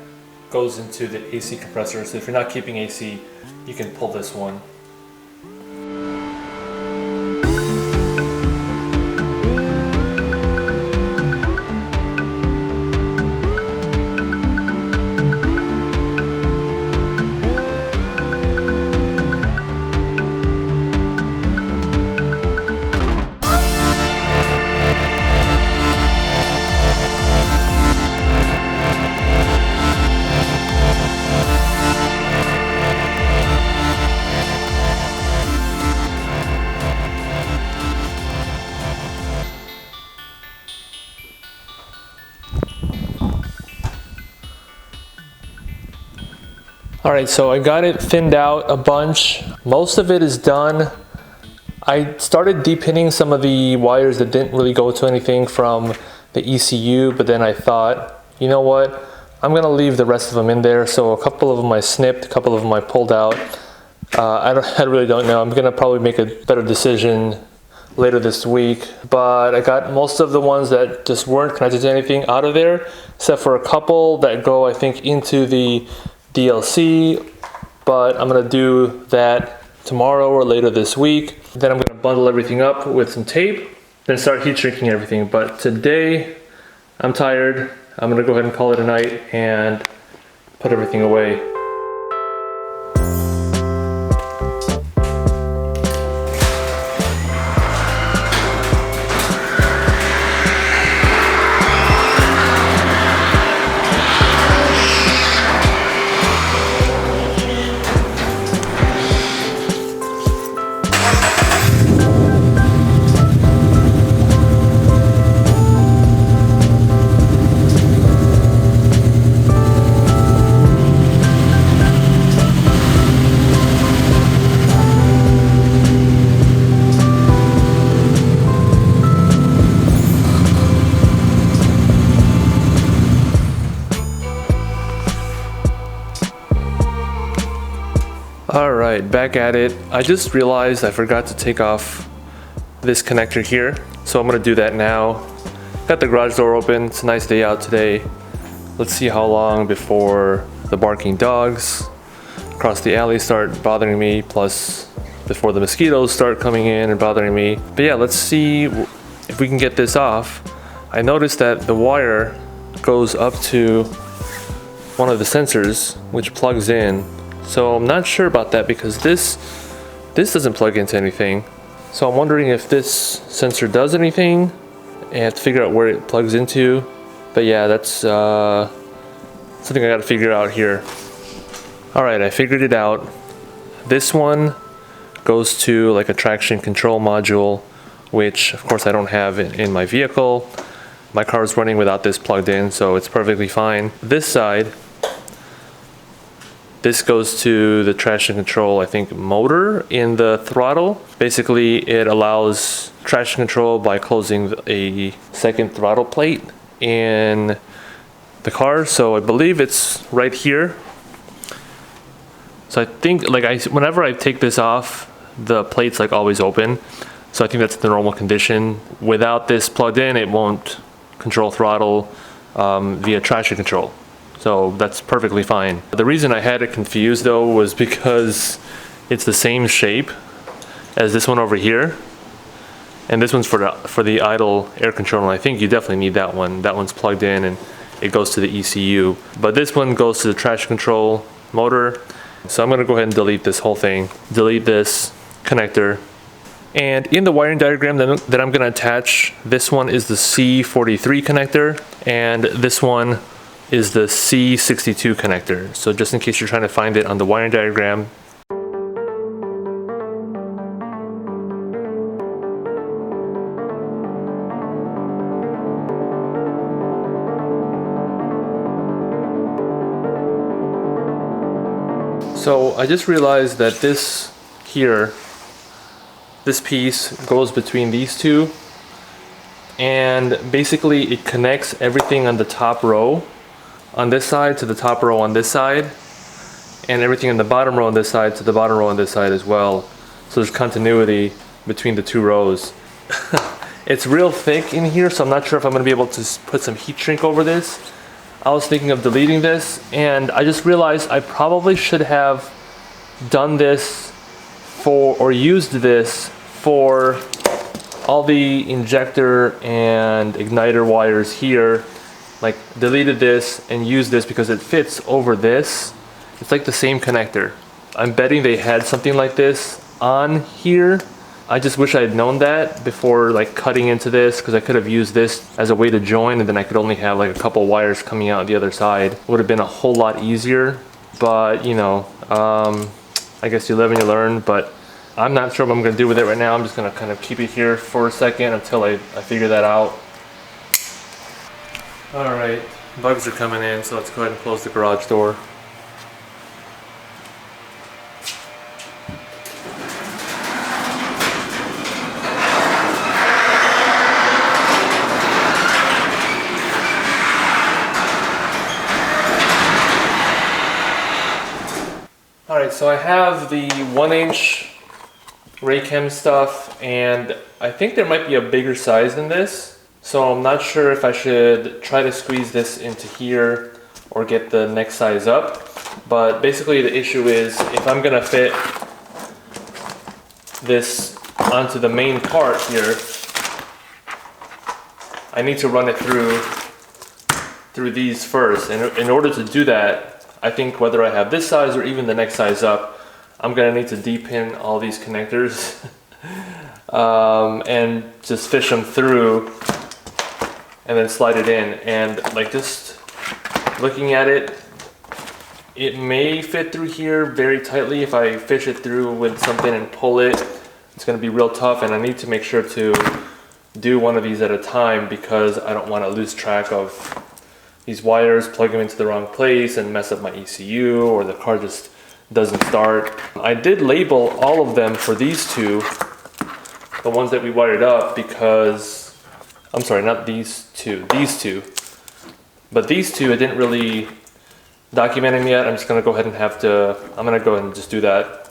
goes into the AC compressor. So if you're not keeping AC, you can pull this one. Alright, so I got it thinned out a bunch. Most of it is done. I started depinning some of the wires that didn't really go to anything from the ECU, but then I thought, you know what? I'm gonna leave the rest of them in there. So a couple of them I snipped, a couple of them I pulled out. I really don't know. I'm gonna probably make a better decision later this week, but I got most of the ones that just weren't connected to anything out of there, except for a couple that go, I think, into the DLC, but I'm gonna do that tomorrow or later this week. Then I'm gonna bundle everything up with some tape, then start heat shrinking everything. But today, I'm tired. I'm gonna go ahead and call it a night and put everything away. Alright, back at it. I just realized I forgot to take off this connector here, so I'm gonna do that now. Got the garage door open, it's a nice day out today. Let's see how long before the barking dogs across the alley start bothering me, plus before the mosquitoes start coming in and bothering me. But yeah, let's see if we can get this off. I noticed that the wire goes up to one of the sensors, which plugs in. So I'm not sure about that because this doesn't plug into anything. So I'm wondering if this sensor does anything, and I have to figure out where it plugs into. But yeah, that's something I gotta figure out here. Alright, I figured it out. This one goes to like a traction control module, which of course I don't have in my vehicle. My car is running without this plugged in, so it's perfectly fine. This side, this goes to the traction control, I think, motor in the throttle. Basically, it allows traction control by closing a second throttle plate in the car. So I believe it's right here. So I think, like, whenever I take this off, the plate's like always open. So I think that's the normal condition. Without this plugged in, it won't control throttle via traction control. So that's perfectly fine. The reason I had it confused though was because it's the same shape as this one over here. And this one's for the idle air control, and I think you definitely need that one. That one's plugged in and it goes to the ECU. But this one goes to the traction control motor. So I'm gonna go ahead and delete this whole thing. Delete this connector. And in the wiring diagram that I'm gonna attach, this one is the C43 connector, and this one is the C62 connector. So just in case you're trying to find it on the wiring diagram. So I just realized that this piece goes between these two, and basically it connects everything on the top row on this side to the top row on this side, and everything in the bottom row on this side to the bottom row on this side as well. So there's continuity between the two rows. It's real thick in here, so I'm not sure if I'm going to be able to put some heat shrink over this. I was thinking of deleting this, and I just realized I probably should have done this or used this for all the injector and igniter wires here. Like, deleted this and used this because it fits over this. It's like the same connector. I'm betting they had something like this on here. I just wish I had known that before like cutting into this, because I could have used this as a way to join, and then I could only have like a couple wires coming out the other side. Would have been a whole lot easier, but you know, I guess you live and you learn. But I'm not sure what I'm gonna do with it right now. I'm just gonna kind of keep it here for a second until I figure that out. All right, bugs are coming in, so let's go ahead and close the garage door. Alright, so I have the 1-inch Raychem stuff, and I think there might be a bigger size than this. So I'm not sure if I should try to squeeze this into here or get the next size up. But basically the issue is, if I'm gonna fit this onto the main part here, I need to run it through these first. And in order to do that, I think whether I have this size or even the next size up, I'm gonna need to de-pin all these connectors and just fish them through and then slide it in. And like, just looking at it, it may fit through here very tightly. If I fish it through with something and pull it, it's gonna be real tough, and I need to make sure to do one of these at a time because I don't wanna lose track of these wires, plug them into the wrong place and mess up my ECU, or the car just doesn't start. I did label all of them for these two, the ones that we wired up, because, I'm sorry, not these two, but these two I didn't really document them yet. I'm just gonna go ahead and I'm gonna go ahead and just do that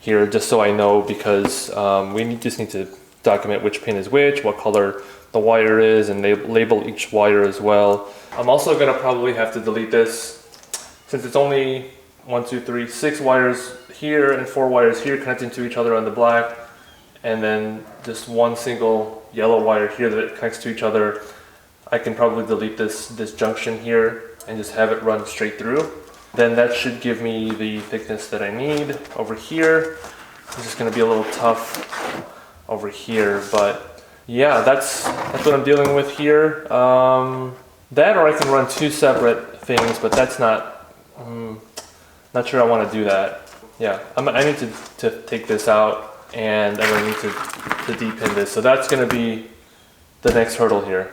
here, just so I know, because just need to document which pin is which, what color the wire is, and they label each wire as well. I'm also gonna probably have to delete this, since it's only 6 wires here and 4 wires here connecting to each other on the black, and then just one single yellow wire here that connects to each other. I can probably delete this junction here and just have it run straight through. Then that should give me the thickness that I need. Over here, it's just gonna be a little tough over here, but yeah, that's what I'm dealing with here. That, or I can run 2 separate things, but that's not sure I want to do that. Yeah, I need to take this out, and I'm going to need to de-pin this. So that's going to be the next hurdle here.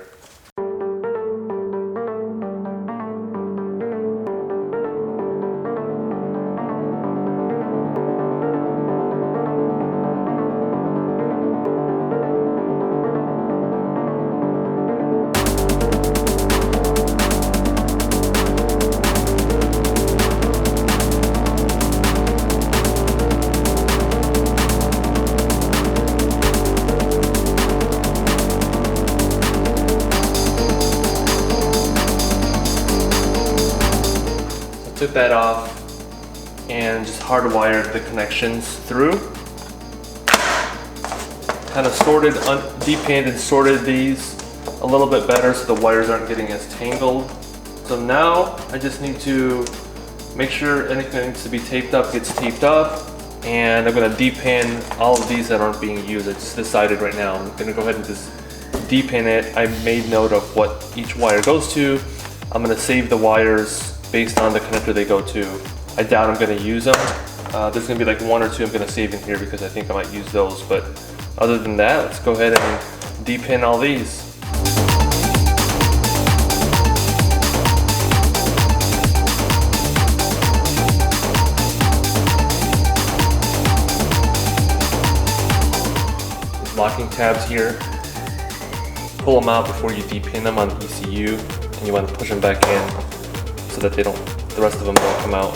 Took that off and just hardwired the connections through. Kind of de-pinned and sorted these a little bit better so the wires aren't getting as tangled. So now I just need to make sure anything that needs to be taped up gets taped up, and I'm going to de-pin all of these that aren't being used. I just decided right now I'm going to go ahead and just de-pin it. I made note of what each wire goes to. I'm going to save the wires based on the connector they go to. I doubt I'm gonna use them. There's gonna be like 1 or 2 I'm gonna save in here because I think I might use those, but other than that, let's go ahead and de-pin all these. Locking tabs here. Pull them out before you de-pin them on the ECU, and you want to push them back in so that the rest of them don't come out.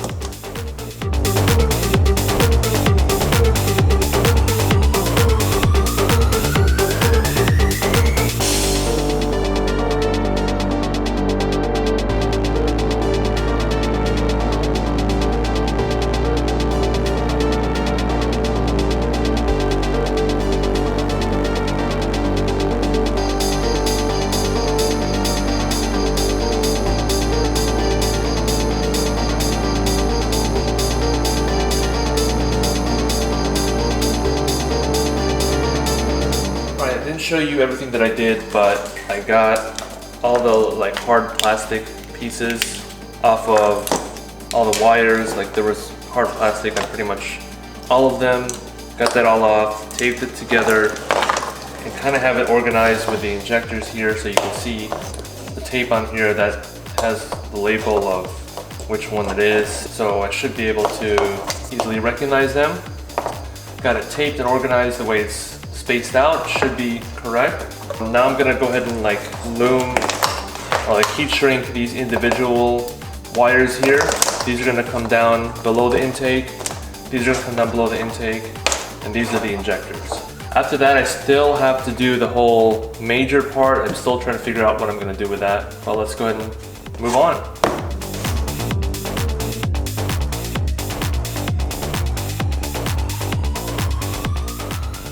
Show you everything that I did, but I got all the like hard plastic pieces off of all the wires. Like, there was hard plastic on pretty much all of them. Got that all off, taped it together, and kind of have it organized with the injectors here, so you can see the tape on here that has the label of which one it is. So I should be able to easily recognize them. Got it taped and organized the way it's spaced out, should be correct. Now I'm gonna go ahead and like loom or like heat shrink these individual wires here. These are gonna come down below the intake, These are come down below the intake, and these are the injectors. After that, I still have to do the whole major part. I'm still trying to figure out what I'm gonna do with that. Well, let's go ahead and move on.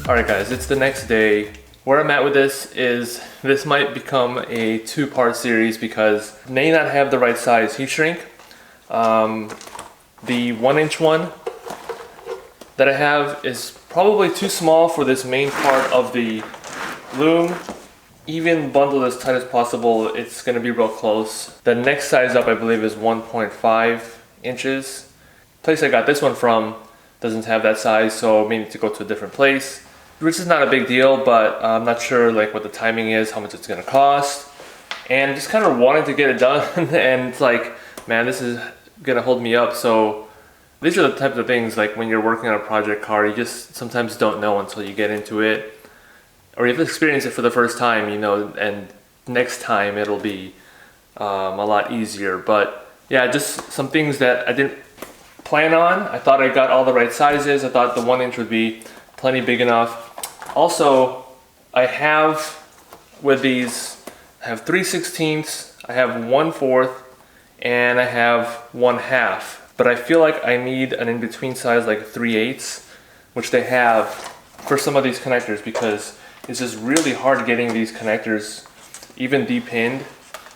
All right guys, it's the next day. Where I'm at with this is, this might become a two-part series because I may not have the right size heat shrink. The 1-inch one that I have is probably too small for this main part of the loom. Even bundled as tight as possible, it's gonna be real close. The next size up, I believe, is 1.5 inches. The place I got this one from doesn't have that size, so I may need to go to a different place, which is not a big deal, but I'm not sure like what the timing is, how much it's gonna cost, and just kind of wanting to get it done. And it's like, man, this is gonna hold me up. So these are the types of things, like when you're working on a project car, you just sometimes don't know until you get into it, or you have to experience it for the first time, you know, and next time it'll be a lot easier. But yeah, just some things that I didn't plan on. I thought I got all the right sizes. I thought the 1-inch would be plenty big enough. Also, I have with these, I have 3/16, I have 1/4, and I have 1/2. But I feel like I need an in-between size like 3/8, which they have for some of these connectors, because it's just really hard getting these connectors even depinned.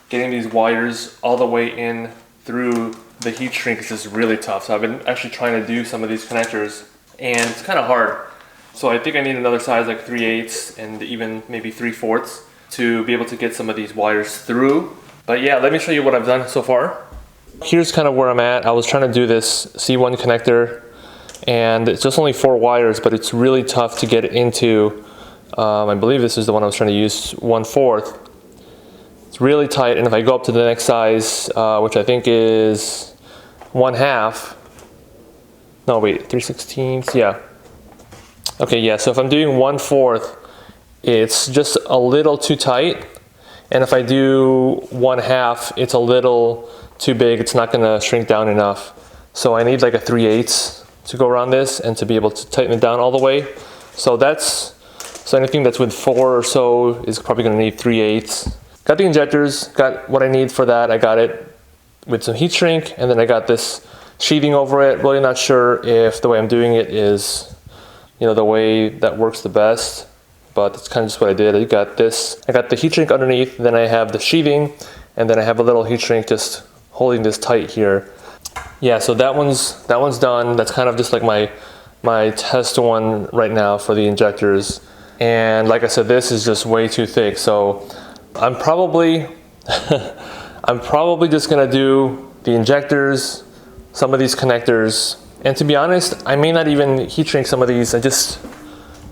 Getting these wires all the way in through the heat shrink is just really tough. So I've been actually trying to do some of these connectors, and it's kind of hard. So I think I need another size like 3/8 and even maybe 3/4 to be able to get some of these wires through. But yeah, let me show you what I've done so far. Here's kind of where I'm at. I was trying to do this C1 connector, and it's just only 4 wires, but it's really tough to get into. I believe this is the one I was trying to use, 1/4. It's really tight, and if I go up to the next size, which I think is 1/2, no wait, 3/16, yeah. Okay, yeah, so if I'm doing 1/4, it's just a little too tight. And if I do 1/2, it's a little too big. It's not gonna shrink down enough. So I need like a 3/8 to go around this and to be able to tighten it down all the way. So anything that's with 4 or so is probably gonna need 3/8. Got the injectors, got what I need for that. I got it with some heat shrink, and then I got this sheathing over it. Really not sure if the way I'm doing it is, you know, the way that works the best, but that's kind of just what I did. I got this, I got the heat shrink underneath, then I have the sheathing, and then I have a little heat shrink just holding this tight here. Yeah, so that one's done. That's kind of just like my test one right now for the injectors. And like I said, this is just way too thick. So I'm probably just gonna do the injectors, some of these connectors, and to be honest, I may not even heat shrink some of these.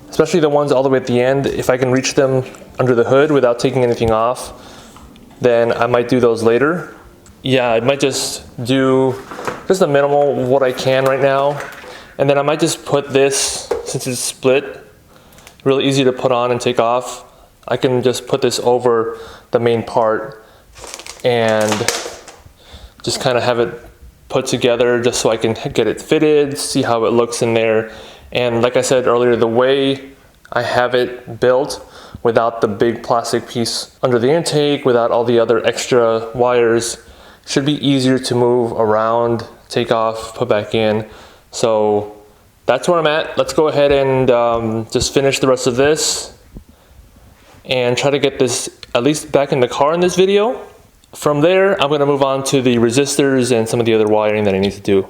Especially the ones all the way at the end, if I can reach them under the hood without taking anything off, then I might do those later. Yeah, I might just do just the minimal what I can right now. And then I might just put this, since it's split, really easy to put on and take off, I can just put this over the main part and just kind of have it put together just so I can get it fitted, see how it looks in there. And like I said earlier, the way I have it built without the big plastic piece under the intake, without all the other extra wires, should be easier to move around, take off, put back in. So that's where I'm at. Let's go ahead and just finish the rest of this and try to get this at least back in the car in this video. From there, I'm gonna move on to the resistors and some of the other wiring that I need to do.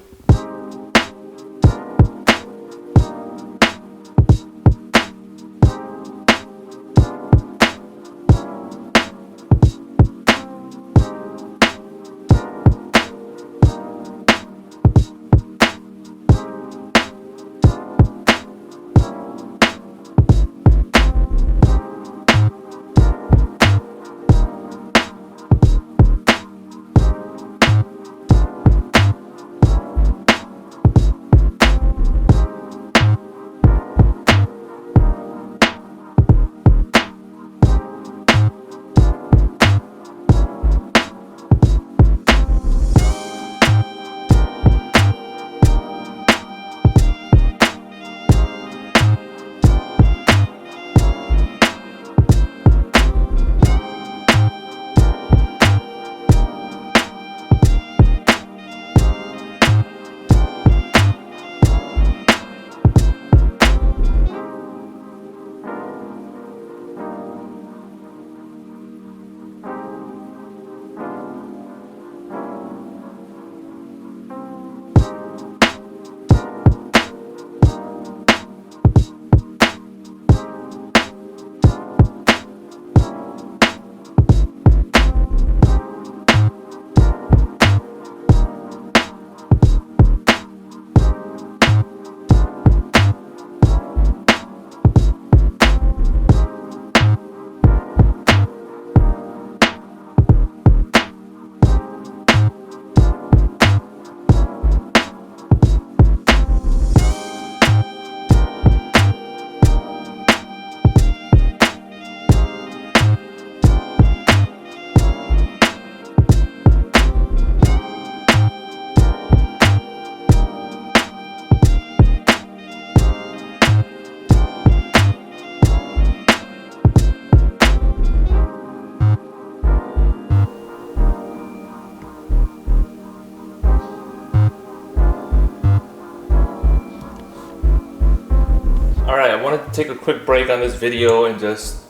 take a quick break on this video and just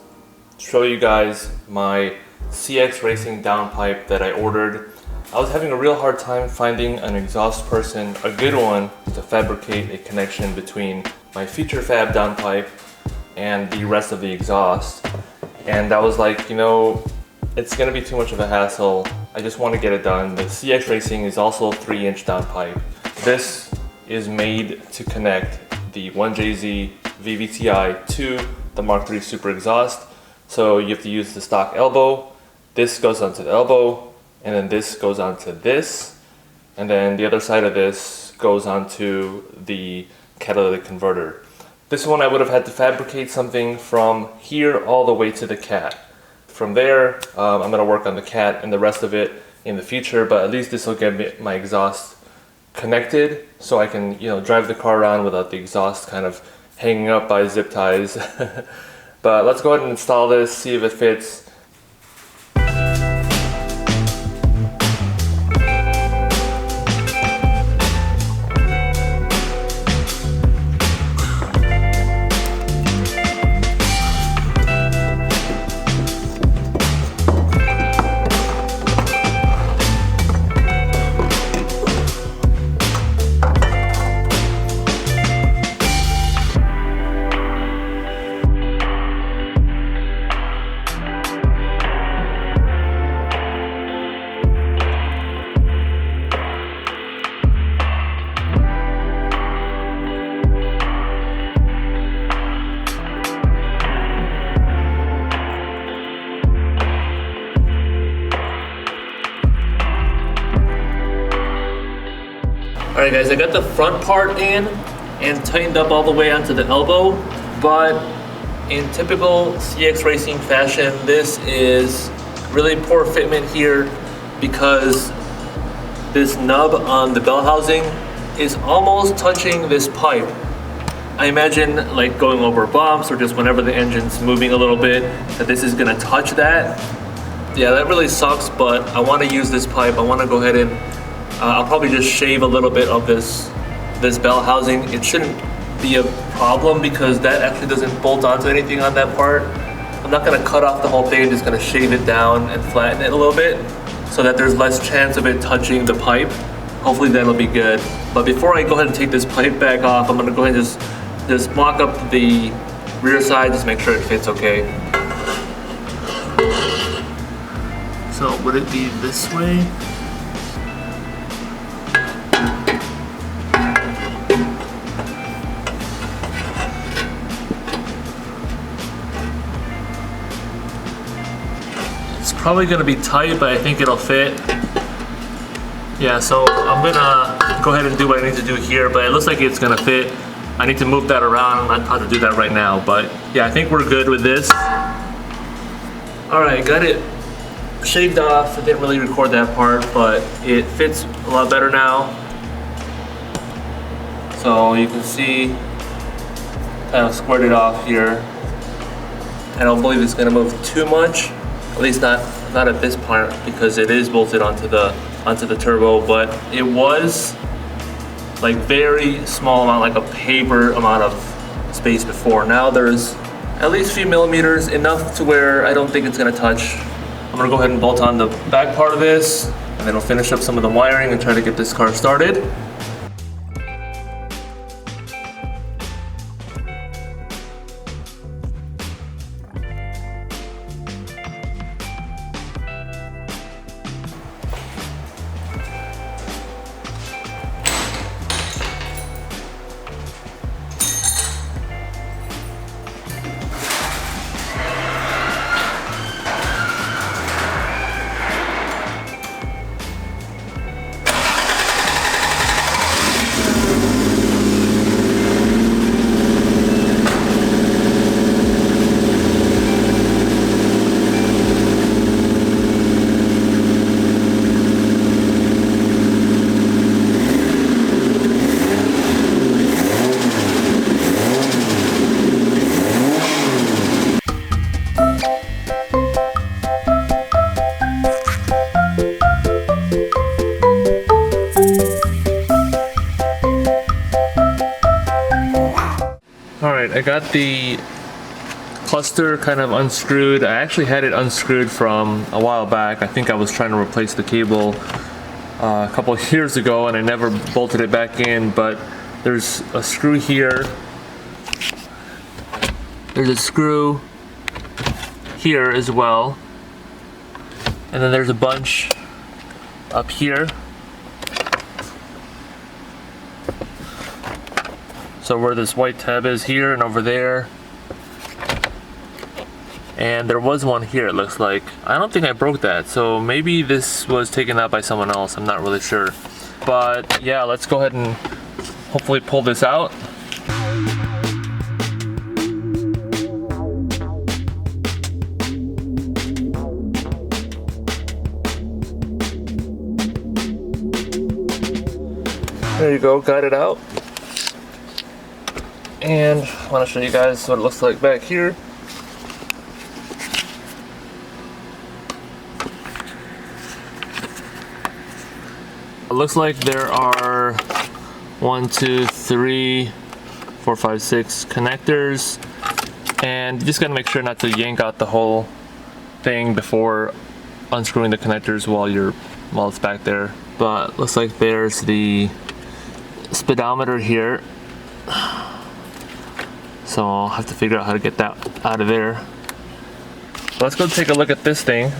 show you guys my CX Racing Downpipe that I ordered. I was having a real hard time finding an exhaust person, a good one, to fabricate a connection between my feature fab downpipe and the rest of the exhaust. And I was like, you know, it's gonna be too much of a hassle. I just want to get it done. The CX Racing is also a 3-inch downpipe. This is made to connect the 1JZ VVTi to the MK3 Supra exhaust. So you have to use the stock elbow. This goes onto the elbow, and then this goes onto this, and then the other side of this goes onto the catalytic converter. This one I would have had to fabricate something from here all the way to the cat. From there, I'm gonna work on the cat and the rest of it in the future, but at least this will get me my exhaust connected so I can, you know, drive the car around without the exhaust kind of hanging up by zip ties. But let's go ahead and install this, see if it fits. Alright guys, I got the front part in and tightened up all the way onto the elbow, but in typical CX Racing fashion, this is really poor fitment here because this nub on the bell housing is almost touching this pipe. I imagine like going over bumps or just whenever the engine's moving a little bit, that this is gonna touch that. Yeah, that really sucks, but I wanna use this pipe. I wanna go ahead and I'll probably just shave a little bit of this bell housing. It shouldn't be a problem because that actually doesn't bolt onto anything on that part. I'm not gonna cut off the whole thing, I'm just gonna shave it down and flatten it a little bit so that there's less chance of it touching the pipe. Hopefully that'll be good. But before I go ahead and take this pipe back off, I'm gonna go ahead and just mock up the rear side, just make sure it fits okay. So would it be this way? Probably gonna be tight, but I think it'll fit. Yeah, so I'm gonna go ahead and do what I need to do here, but it looks like it's gonna fit. I need to move that around. I'm not about to do that right now, but yeah, I think we're good with this. All right, got it shaved off. I didn't really record that part, but it fits a lot better now. So you can see, kind of squared it off here. I don't believe it's gonna move too much. At least not at this part because it is bolted onto the turbo, but it was like very small amount, like a paper amount of space before. Now there's at least a few millimeters, enough to where I don't think it's gonna touch. I'm gonna go ahead and bolt on the back part of this, and then I'll finish up some of the wiring and try to get this car started. got the cluster kind of unscrewed. I actually had it unscrewed from a while back. I think I was trying to replace the cable a couple of years ago and I never bolted it back in, but there's a screw here. There's a screw here as well. And then there's a bunch up here. So where this white tab is here and over there. And there was one here, it looks like. I don't think I broke that, so maybe this was taken out by someone else, I'm not really sure. But yeah, let's go ahead and hopefully pull this out. There you go, got it out. And I want to show you guys what it looks like back here. It looks like there are 1, 2, 3, 4, 5, 6 connectors, and you just gotta make sure not to yank out the whole thing before unscrewing the connectors while it's back there. But looks like there's the speedometer here, so I'll have to figure out how to get that out of there. So let's go take a look at this thing.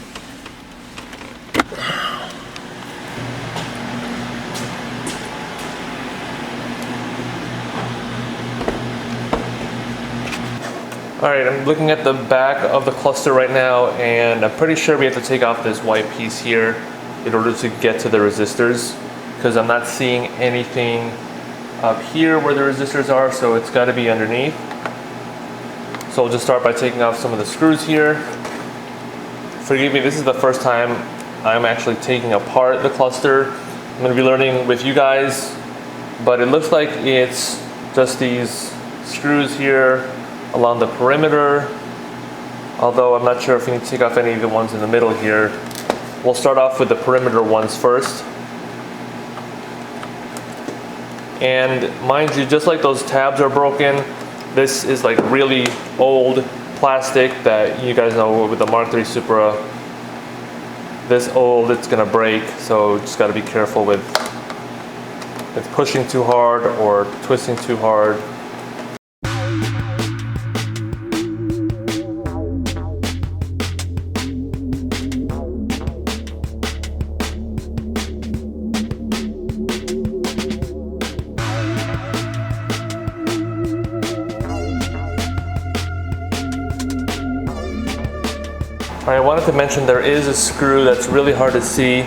Alright, I'm looking at the back of the cluster right now, and I'm pretty sure we have to take off this white piece here in order to get to the resistors, because I'm not seeing anything up here where the resistors are, so it's got to be underneath. So I'll just start by taking off some of the screws here. Forgive me, this is the first time I'm actually taking apart the cluster. I'm going to be learning with you guys, but it looks like it's just these screws here along the perimeter, although I'm not sure if we need to take off any of the ones in the middle here. We'll start off with the perimeter ones first. And mind you, just like those tabs are broken, this is like really old plastic that you guys know with the MK3 Supra. This old, it's gonna break, so just gotta be careful with pushing too hard or twisting too hard. I wanted to mention there is a screw that's really hard to see,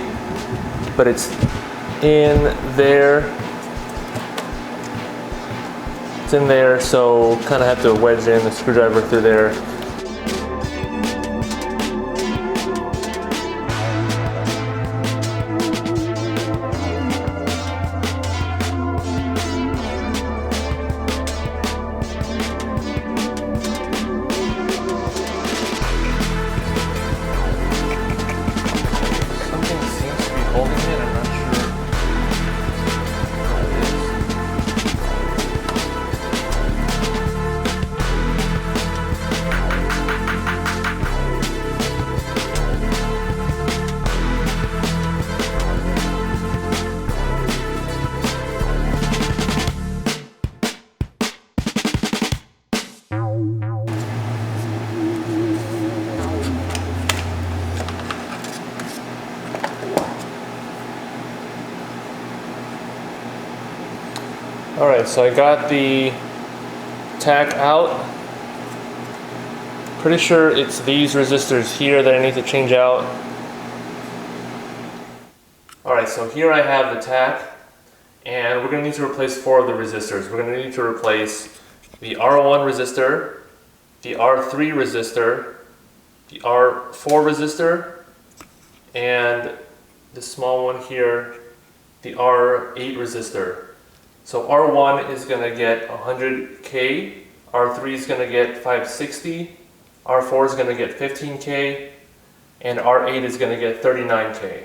but it's in there. It's in there, so kind of have to wedge in the screwdriver through there. Alright, so I got the tack out. Pretty sure it's these resistors here that I need to change out. Alright, so here I have the tack, and we're going to need to replace 4 of the resistors. We're going to need to replace the R1 resistor, the R3 resistor, the R4 resistor, and the small one here, the R8 resistor. So R1 is going to get 100K, R3 is going to get 560, R4 is going to get 15K, and R8 is going to get 39K.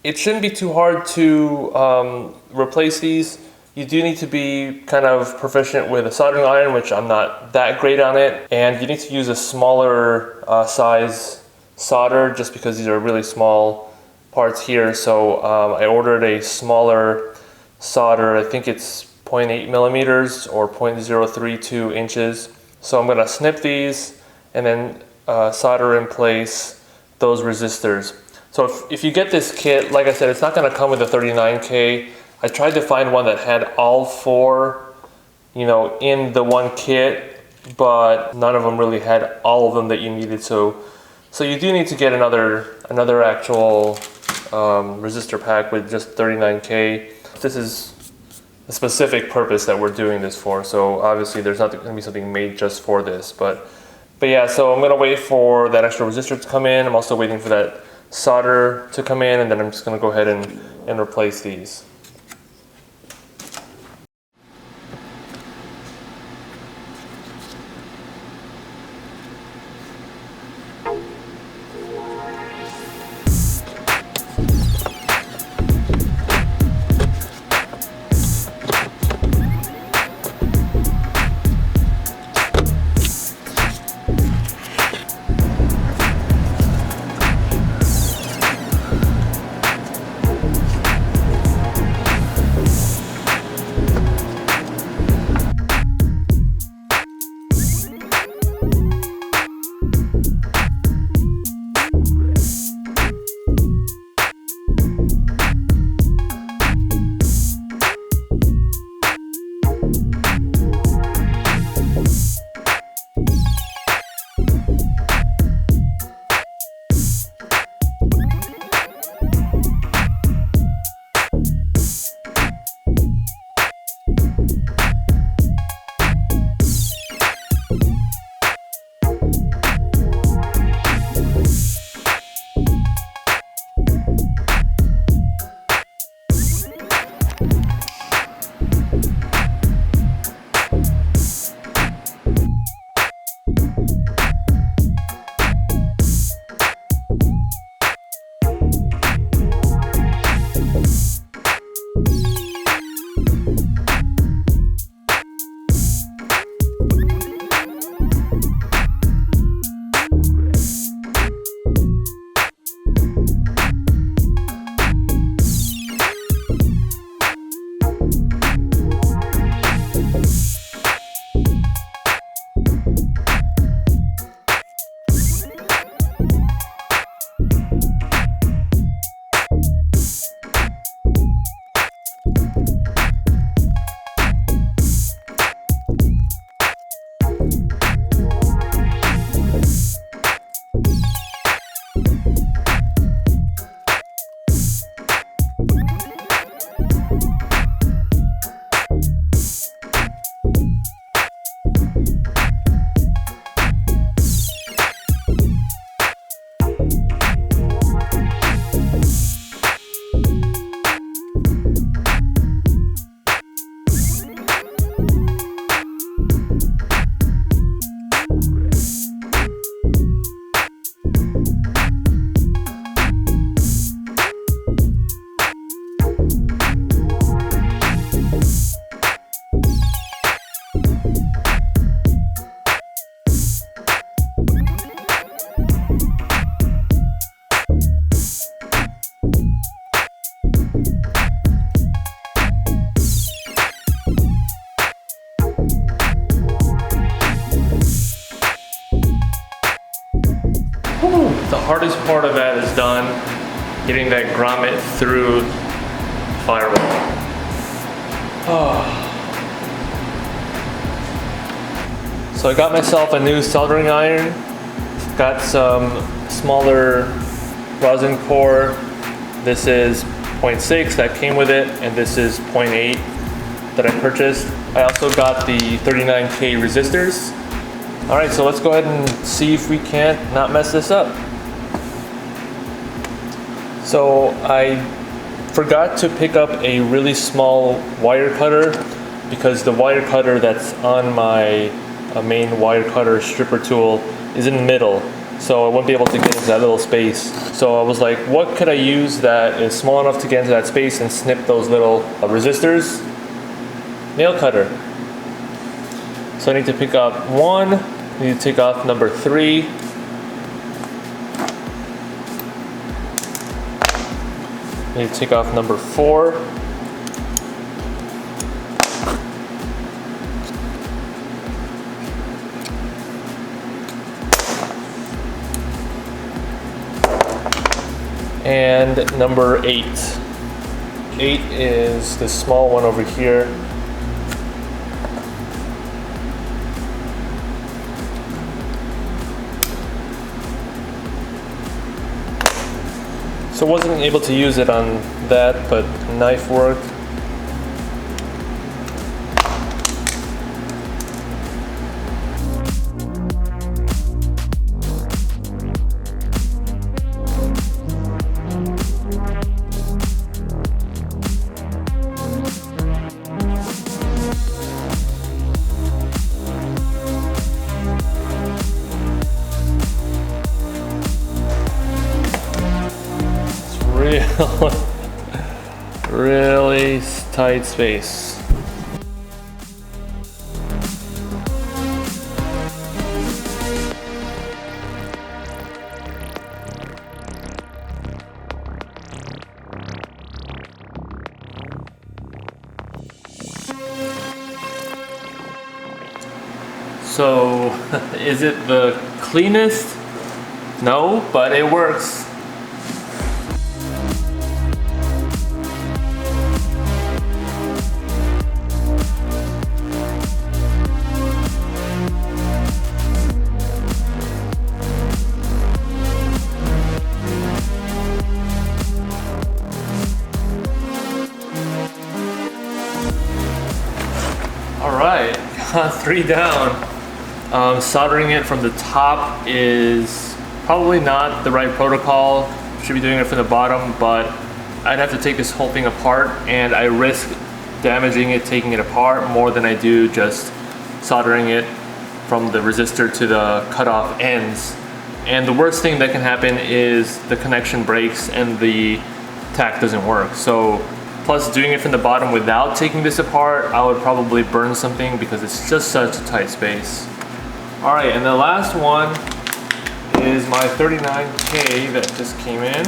It shouldn't be too hard to replace these. You do need to be kind of proficient with a soldering iron, which I'm not that great on it. And you need to use a smaller size solder just because these are really small parts here. So I ordered a smaller solder. I think it's 0.8 millimeters or 0.032 inches. So I'm gonna snip these and then solder in place those resistors. So if you get this kit, like I said, it's not gonna come with a 39K. I tried to find one that had all four, you know, in the one kit, but none of them really had all of them that you needed. So you do need to get another actual resistor pack with just 39K. This is a specific purpose that we're doing this for. So obviously there's not going to be something made just for this, but yeah. So I'm going to wait for that extra resistor to come in. I'm also waiting for that solder to come in, and then I'm just going to go ahead and replace these. The hardest part of that is done, getting that grommet through firewall. Oh. So I got myself a new soldering iron, got some smaller rosin core. This is 0.6 that came with it, and this is 0.8 that I purchased. I also got the 39K resistors. All right, so let's go ahead and see if we can't not mess this up. So I forgot to pick up a really small wire cutter because the wire cutter that's on my main wire cutter stripper tool is in the middle. So I won't be able to get into that little space. So I was like, what could I use that is small enough to get into that space and snip those little resistors? nail cutter. So I need to pick up one, I need to take off number 3. I need to take off number 4. And number 8. 8 is the small one over here. So wasn't able to use it on that, but knife worked. Really tight space. So, is it the cleanest? No, but it works. Alright, got 3 down. Soldering it from the top is probably not the right protocol. Should be doing it from the bottom, but I'd have to take this whole thing apart, and I risk damaging it taking it apart more than I do just soldering it from the resistor to the cutoff ends. And the worst thing that can happen is the connection breaks and the tack doesn't work. So plus doing it from the bottom without taking this apart, I would probably burn something because it's just such a tight space. All right, and the last one is my 39K that just came in.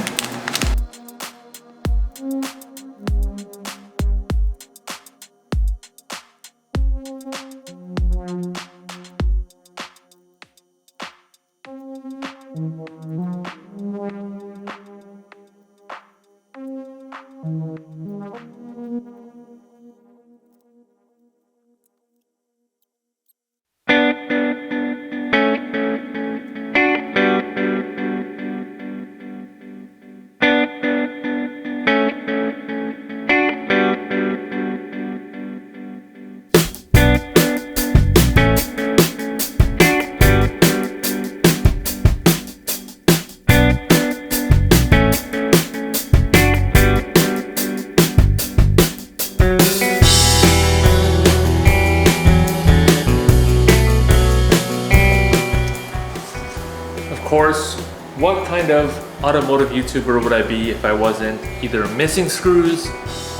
Of course, what kind of automotive YouTuber would I be if I wasn't either missing screws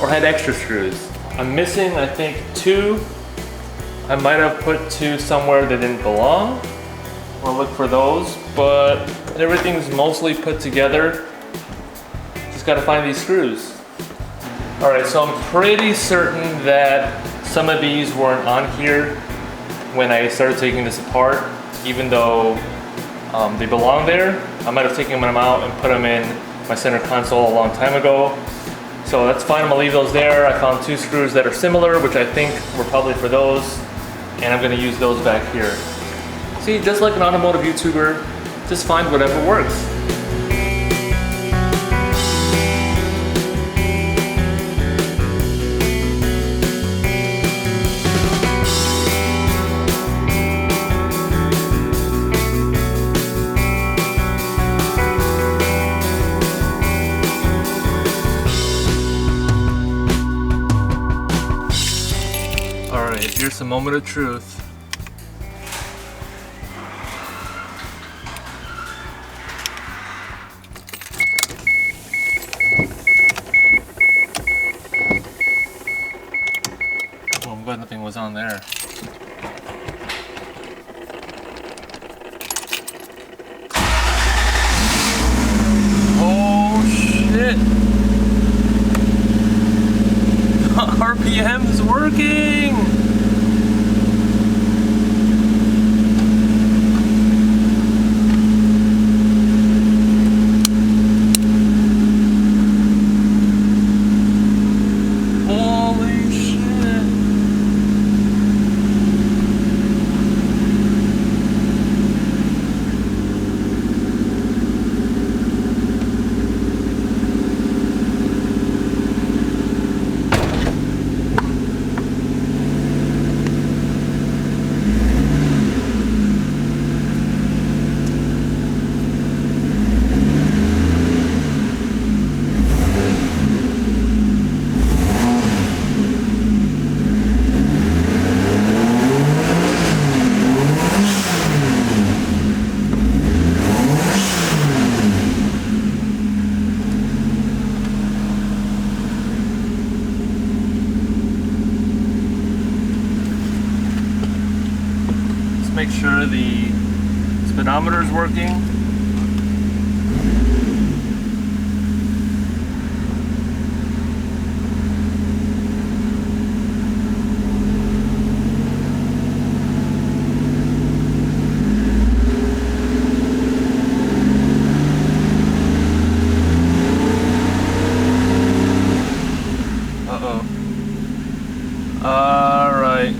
or had extra screws? I'm missing, I think, 2. I might have put 2 somewhere that didn't belong. I'll look for those, but everything's mostly put together. Just gotta find these screws. All right, so I'm pretty certain that some of these weren't on here when I started taking this apart, even though they belong there. I might have taken them out and put them in my center console a long time ago. So that's fine, I'm gonna leave those there. I found 2 screws that are similar, which I think were probably for those, and I'm gonna use those back here. See, just like an automotive YouTuber, just find whatever works. Here's a moment of truth. I'm going to was on there. Oh shit! RPM is working! Make sure the speedometer is working. Uh-oh. All right.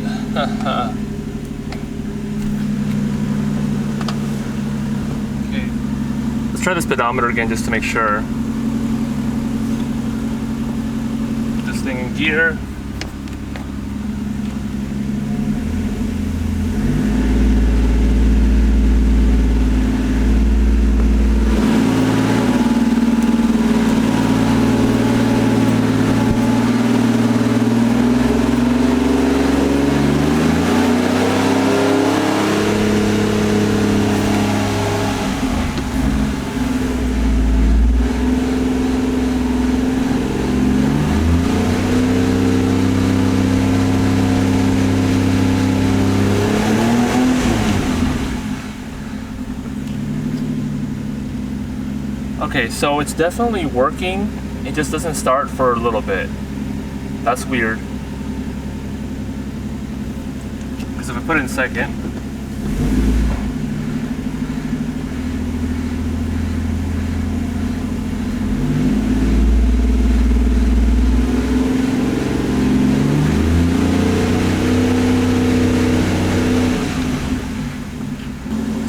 Let's try the speedometer again just to make sure. Put this thing in gear. Okay, so it's definitely working. It just doesn't start for a little bit. That's weird. Because if I put it in second,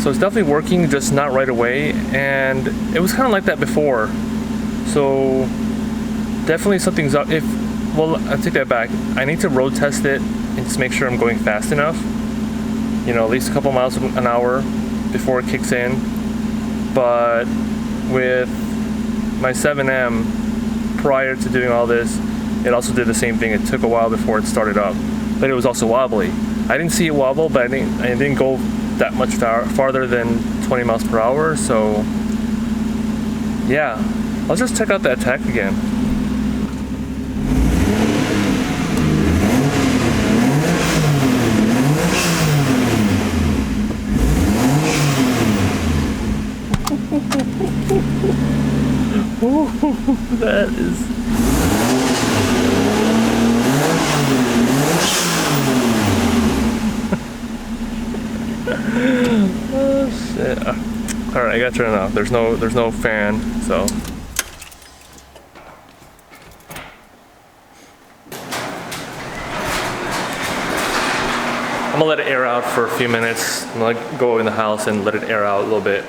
so it's definitely working, just not right away, and it was kind of like that before. So definitely something's up. Well, I take that back. I need to road test it and just make sure I'm going fast enough. You know, at least a couple miles an hour before it kicks in. But with my 7M, prior to doing all this, it also did the same thing. It took a while before it started up, but it was also wobbly. I didn't see it wobble, but I didn't go that much farther than 20 miles per hour, so yeah. I'll just check out that tach again. That is... Oh shit. Alright, I gotta turn it off. There's no fan, so. I'm gonna let it air out for a few minutes. I'm gonna go in the house and let it air out a little bit.